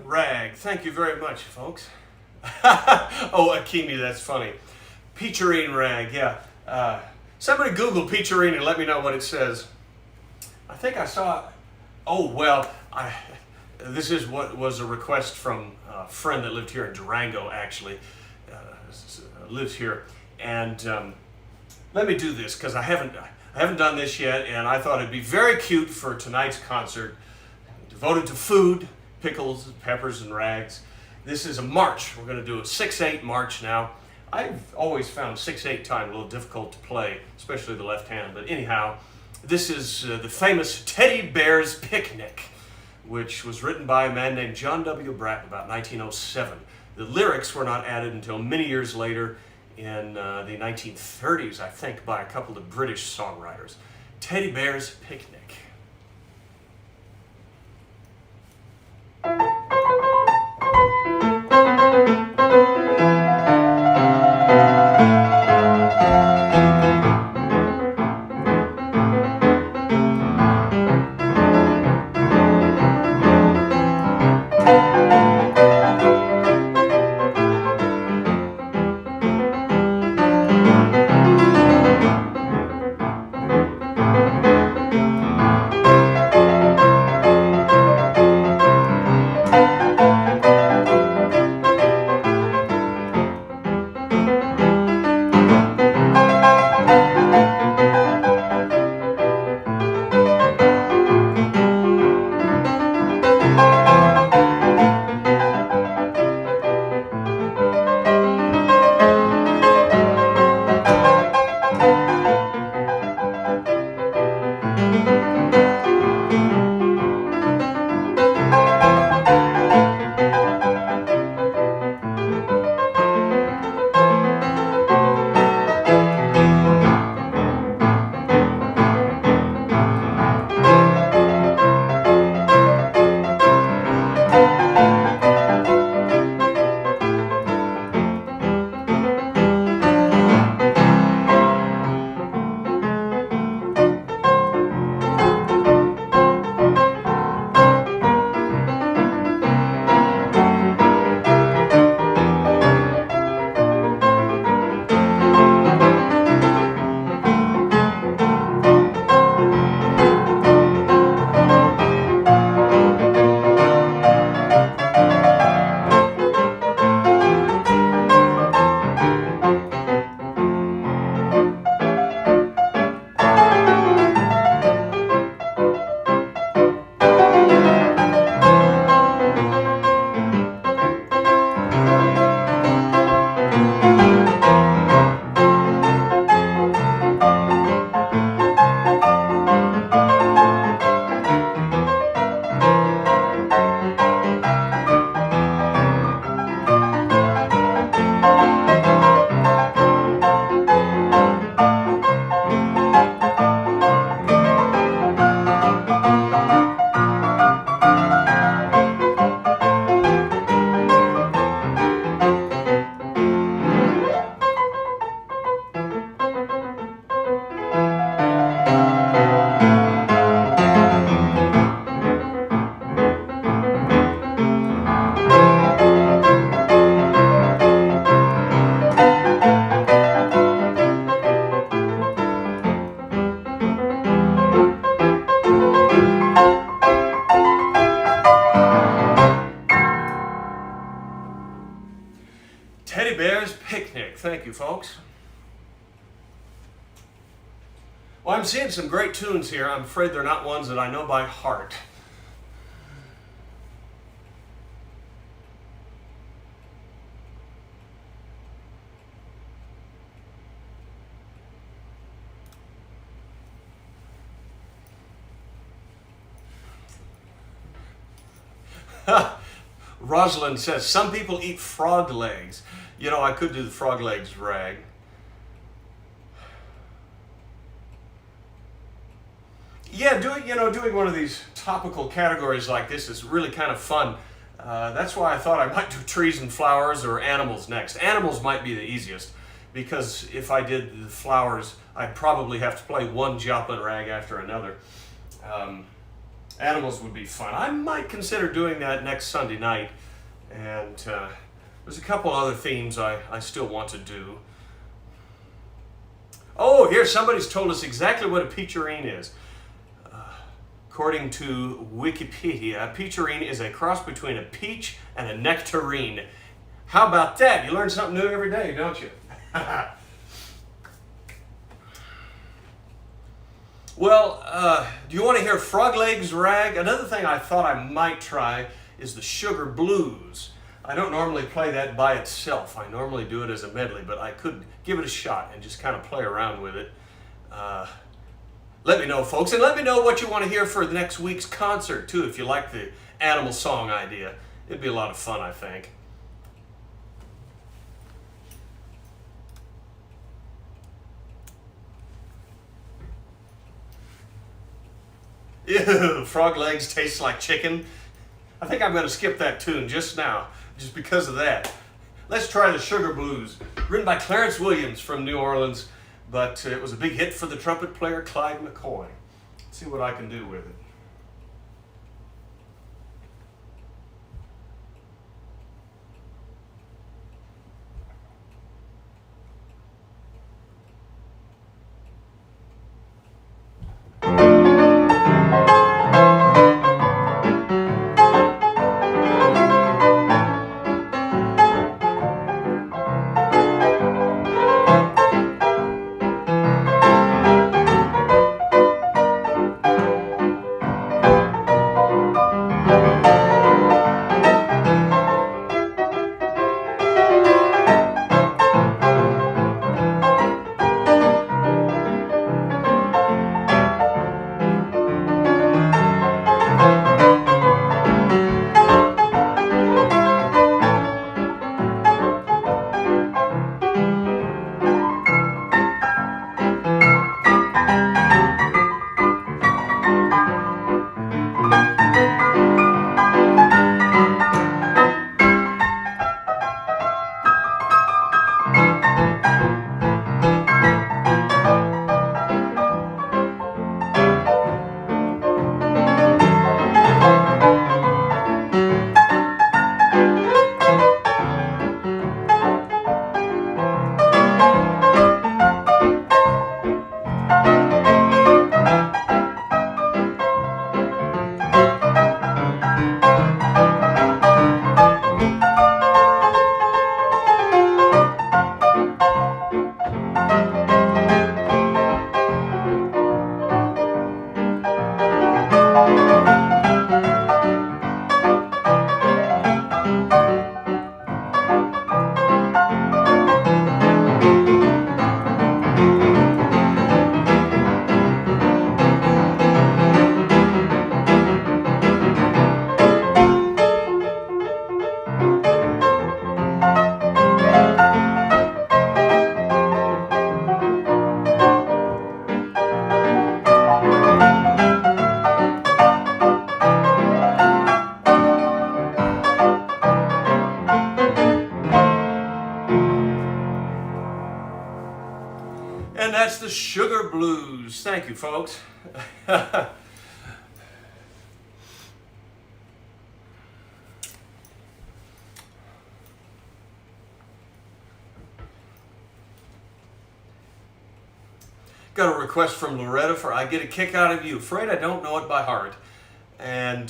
Rag. Thank you very much, folks. Oh, Akimi, that's funny. Peacherine Rag, yeah. Somebody Google Peacherine and let me know what it says. I think I saw, oh, well, this is what was a request from a friend that lived here in Durango, actually. Lives here. And let me do this, because I haven't done this yet, and I thought it'd be very cute for tonight's concert, devoted to food, pickles, peppers, and rags. This is a march. We're going to do a 6/8 march now. I've always found 6/8 time a little difficult to play, especially the left hand. But anyhow, this is the famous Teddy Bear's Picnic, which was written by a man named John W. Bratton about 1907. The lyrics were not added until many years later in the 1930s, I think, by a couple of British songwriters. Teddy Bear's Picnic. Teddy Bear's Picnic. Thank you, folks. Well, I'm seeing some great tunes here. I'm afraid they're not ones that I know by heart. Rosalind says, some people eat frog legs. You know, I could do the frog legs rag. Yeah, doing one of these topical categories like this is really kind of fun. That's why I thought I might do trees and flowers or animals next. Animals might be the easiest, because if I did the flowers, I'd probably have to play one Joplin rag after another. Animals would be fun. I might consider doing that next Sunday night. And there's a couple other themes I still want to do. Oh, here, somebody's told us exactly what a peacherine is. According to Wikipedia, a peacherine is a cross between a peach and a nectarine. How about that? You learn something new every day, don't you? Well, do you want to hear Frog Legs Rag? Another thing I thought I might try is the Sugar Blues. I don't normally play that by itself. I normally do it as a medley, but I could give it a shot and just kind of play around with it. Let me know, folks, and let me know what you want to hear for the next week's concert, too, if you like the animal song idea. It'd be a lot of fun, I think. Ew, frog legs taste like chicken. I think I'm going to skip that tune just now, just because of that. Let's try the Sugar Blues, written by Clarence Williams from New Orleans, but it was a big hit for the trumpet player Clyde McCoy. Let's see what I can do with it. And that's the Sugar Blues. Thank you, folks. Got a request from Loretta for I Get a Kick Out of You. Afraid I don't know it by heart. And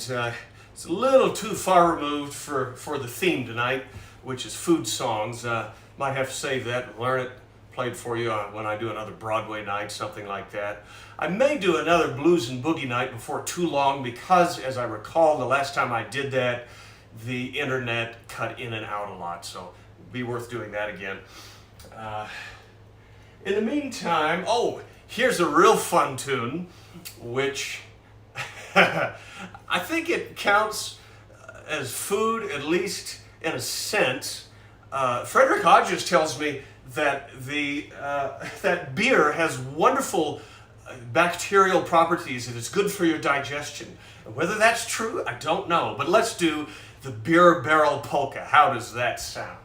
it's a little too far removed for the theme tonight, which is food songs. Might have to save that and learn it. Played for you when I do another Broadway night, something like that. I may do another blues and boogie night before too long because, as I recall, the last time I did that, the internet cut in and out a lot, so it'd be worth doing that again. In the meantime, oh, here's a real fun tune, which I think it counts as food, at least in a sense. Frederick Hodges tells me that that beer has wonderful bacterial properties and it's good for your digestion. And whether that's true, I don't know. But let's do the Beer Barrel Polka. How does that sound?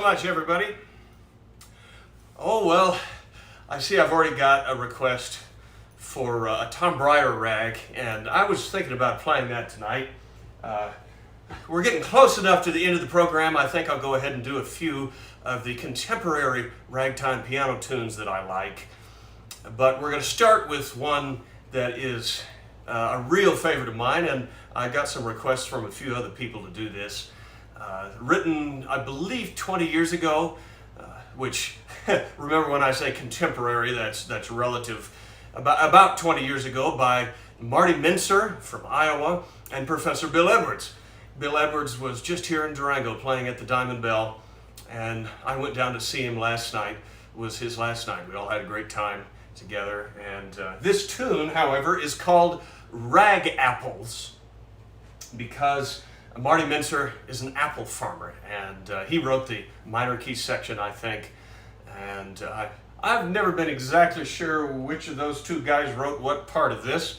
so much, everybody. Oh, well, I see I've already got a request for a Tom Breyer rag, and I was thinking about playing that tonight. We're getting close enough to the end of the program. I think I'll go ahead and do a few of the contemporary ragtime piano tunes that I like. But we're going to start with one that is a real favorite of mine, and I got some requests from a few other people to do this. Written, I believe, 20 years ago, which, remember when I say contemporary, that's relative. About 20 years ago by Marty Mincer from Iowa and Professor Bill Edwards. Bill Edwards was just here in Durango playing at the Diamond Bell, and I went down to see him last night. It was his last night. We all had a great time together. And this tune, however, is called Rag Apples because Marty Mincer is an apple farmer, and he wrote the minor key section, I think. And I've never been exactly sure which of those two guys wrote what part of this,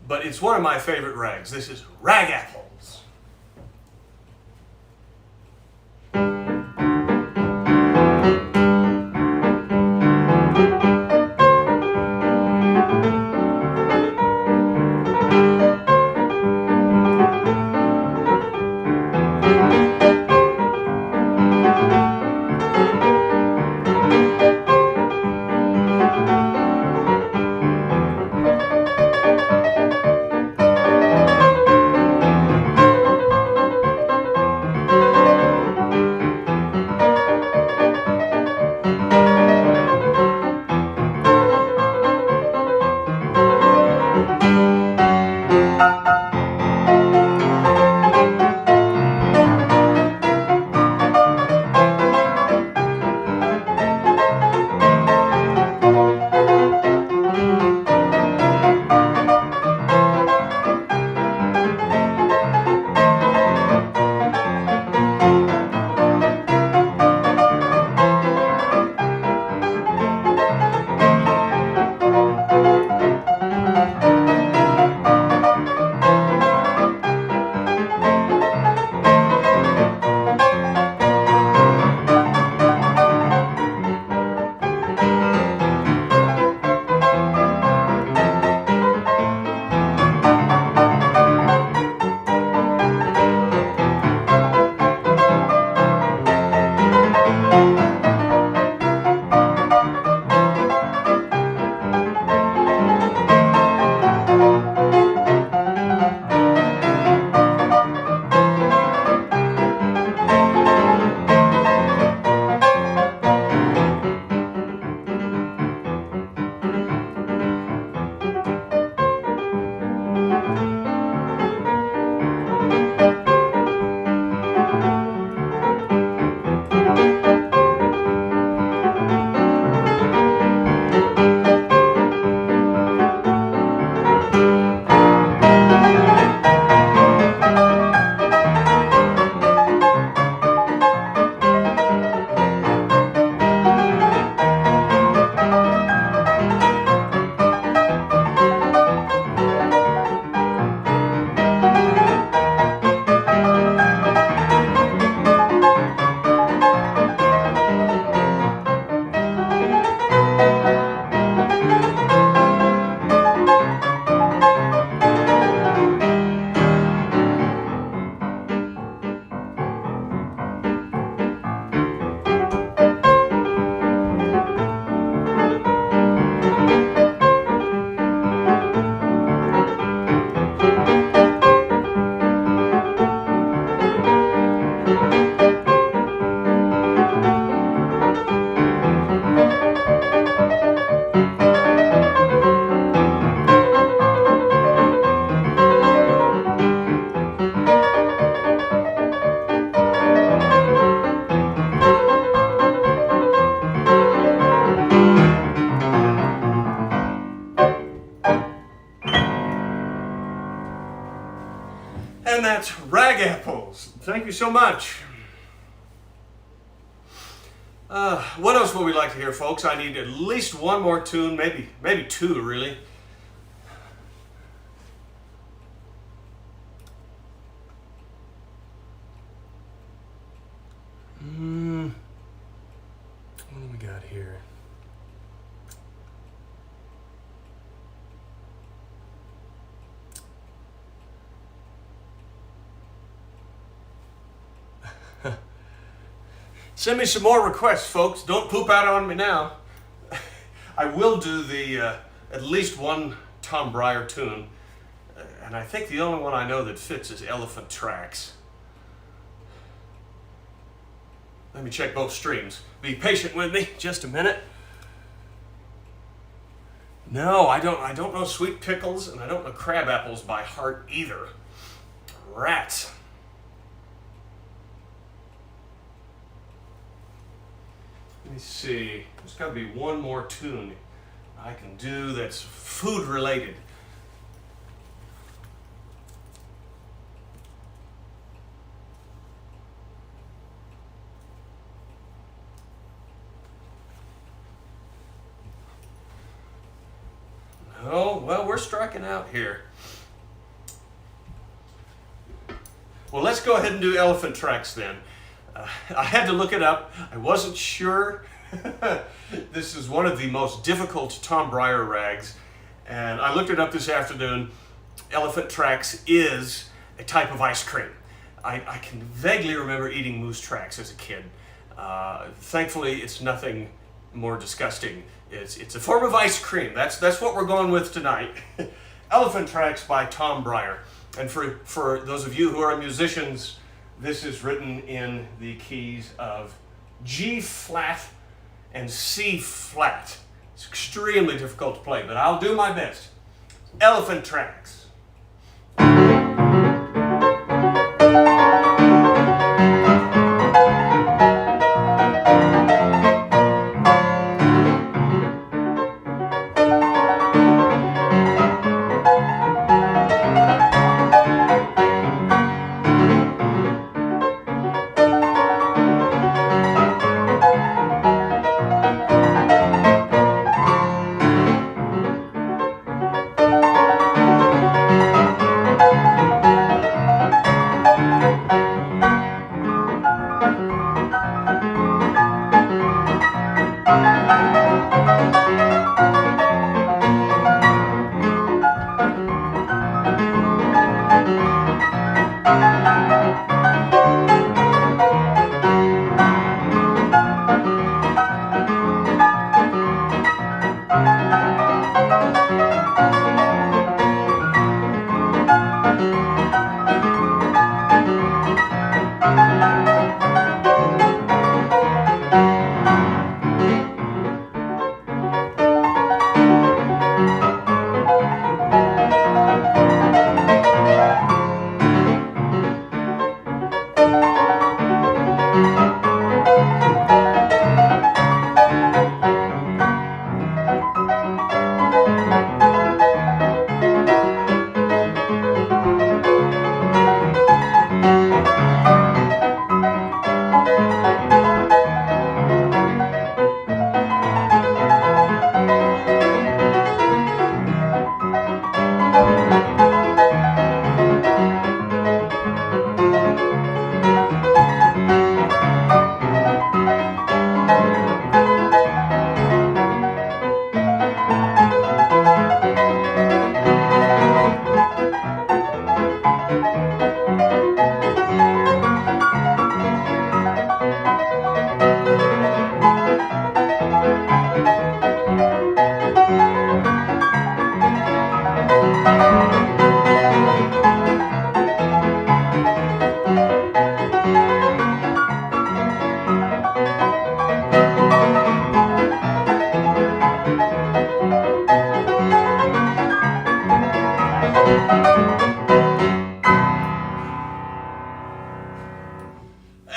but it's one of my favorite rags. This is Rag Apples. And that's Rag Apples. Thank you so much. What else would we like to hear, folks? I need at least one more tune, maybe two, really. Send me some more requests, folks. Don't poop out on me now. I will do the at least one Tom Breyer tune, and I think the only one I know that fits is Elephant Tracks. Let me check both streams. Be patient with me, just a minute. No, I don't know Sweet Pickles, and I don't know Crab Apples by heart either. Rats. Let me see. There's got to be one more tune I can do that's food related. Oh, well, we're striking out here. Well, let's go ahead and do Elephant Tracks then. I had to look it up. I wasn't sure. This is one of the most difficult Tom Breyer rags, and I looked it up this afternoon. Elephant Tracks is a type of ice cream. I can vaguely remember eating moose tracks as a kid. Thankfully, it's nothing more disgusting. It's a form of ice cream. That's what we're going with tonight. Elephant Tracks by Tom Breyer. And for those of you who are musicians, this is written in the keys of G flat and C flat. It's extremely difficult to play, but I'll do my best. Elephant Tracks.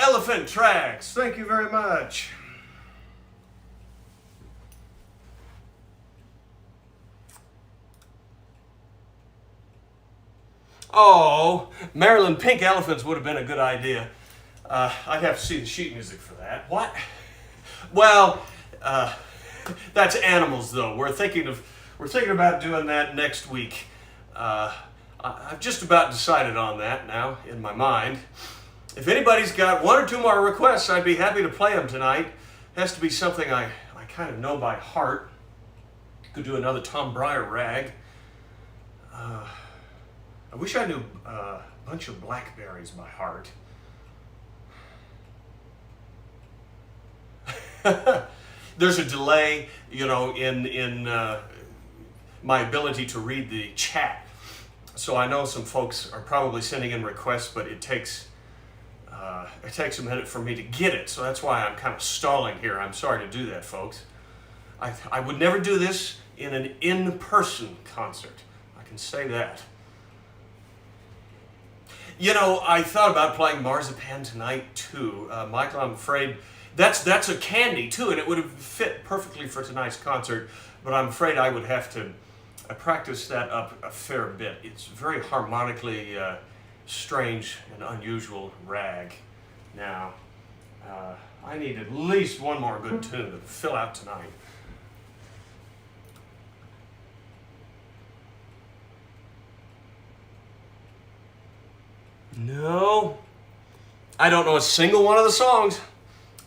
Elephant Tracks. Thank you very much. Oh, Maryland Pink Elephants would have been a good idea. I'd have to see the sheet music for that. What? Well, that's animals, though. We're thinking about doing that next week. I've just about decided on that now in my mind. If anybody's got one or two more requests, I'd be happy to play them tonight. It has to be something I kind of know by heart. Could do another Tom Breyer rag. I wish I knew a bunch of blackberries by heart. There's a delay, in my ability to read the chat. So I know some folks are probably sending in requests, but it takes a minute for me to get it. So that's why I'm kind of stalling here. I'm sorry to do that, folks. I would never do this in an in-person concert. I can say that. I thought about playing Marzipan tonight too. Michael, I'm afraid that's a candy too, and it would have fit perfectly for tonight's concert, but I'm afraid I would have to practice that up a fair bit. It's very harmonically strange and unusual rag. Now, I need at least one more good tune to fill out tonight. No, I don't know a single one of the songs.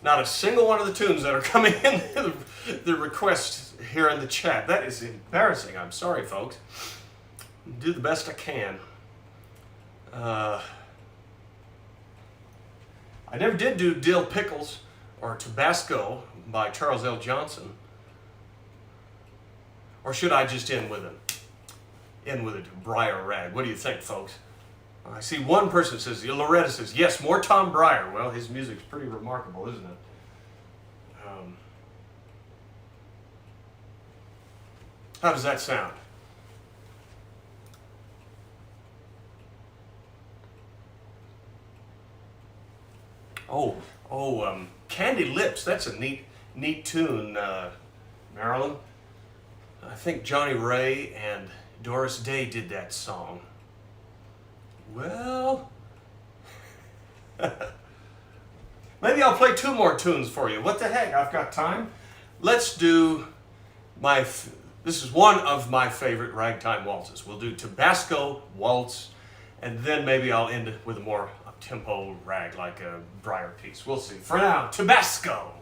Not a single one of the tunes that are coming in the requests here in the chat. That is embarrassing. I'm sorry, folks. Do the best I can. I never did do Dill Pickles or Tabasco by Charles L. Johnson. Or should I just end with it? Briar Rag. What do you think, folks? I see one person says, Loretta says, yes, more Tom Breyer. Well, his music's pretty remarkable, isn't it? How does that sound? Candy Lips. That's a neat tune, Marilyn. I think Johnny Ray and Doris Day did that song. Well, maybe I'll play two more tunes for you. What the heck? I've got time. Let's do this is one of my favorite ragtime waltzes. We'll do Tabasco, Waltz, and then maybe I'll end it with a more up-tempo rag like a Briar piece. We'll see. For now, Tabasco.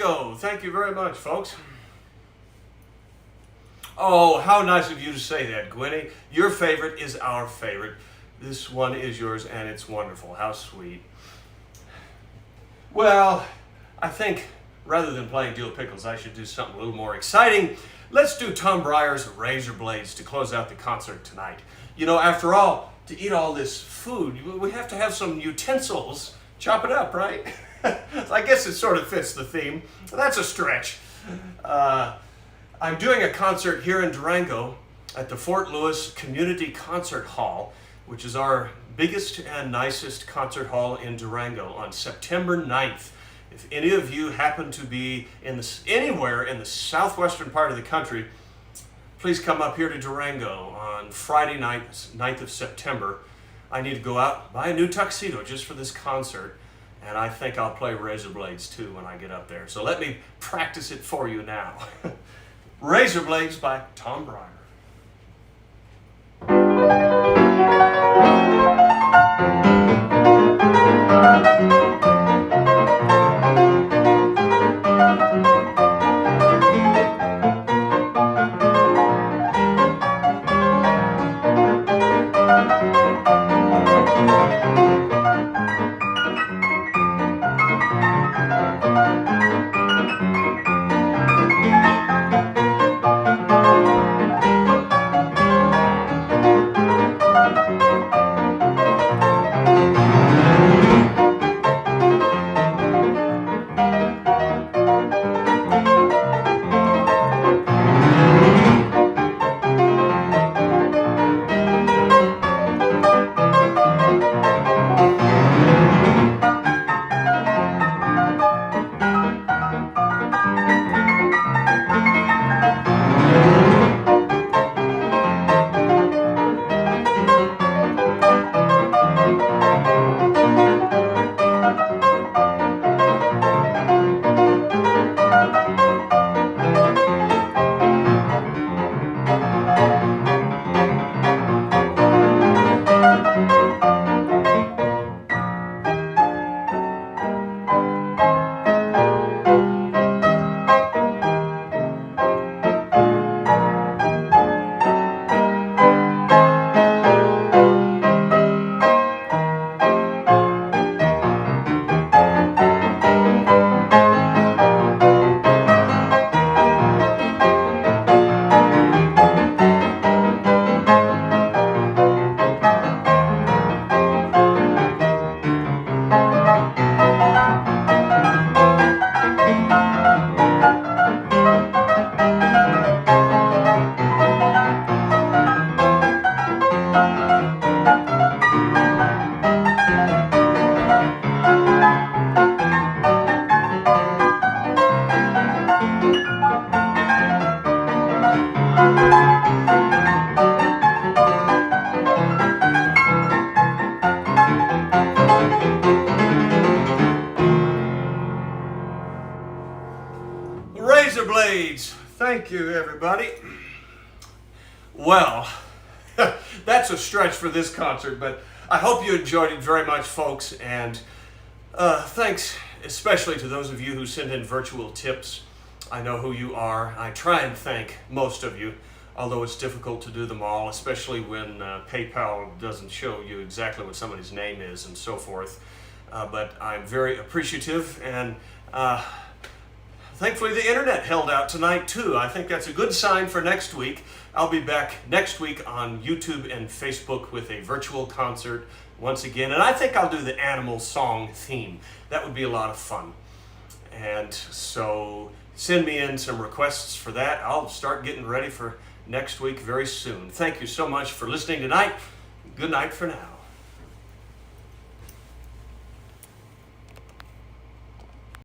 Tabasco. Thank you very much, folks. Oh, how nice of you to say that, Gwenny. Your favorite is our favorite. This one is yours, and it's wonderful. How sweet. Well, I think rather than playing Deal Pickles, I should do something a little more exciting. Let's do Tom Breyer's Razor Blades to close out the concert tonight. You know, after all, to eat all this food, we have to have some utensils. Chop it up, right? I guess it sort of fits the theme. That's a stretch. I'm doing a concert here in Durango at the Fort Lewis Community Concert Hall, which is our biggest and nicest concert hall in Durango, on September 9th. If any of you happen to be anywhere in the southwestern part of the country, please come up here to Durango on Friday night, 9th of September. I need to go out, buy a new tuxedo just for this concert, and I think I'll play Razor Blades too when I get up there. So let me practice it for you now. Razor Blades by Tom Breyer. Razor Blades. Thank you, everybody. Well, that's a stretch for this concert, but I hope you enjoyed it very much, folks, and thanks especially to those of you who send in virtual tips. I know who you are. I try and thank most of you, although it's difficult to do them all, especially when PayPal doesn't show you exactly what somebody's name is and so forth. But I'm very appreciative, and thankfully the internet held out tonight too. I think that's a good sign for next week. I'll be back next week on YouTube and Facebook with a virtual concert once again, and I think I'll do the animal song theme. That would be a lot of fun. And so send me in some requests for that. I'll start getting ready for next week very soon. Thank you so much for listening tonight. Good night for now.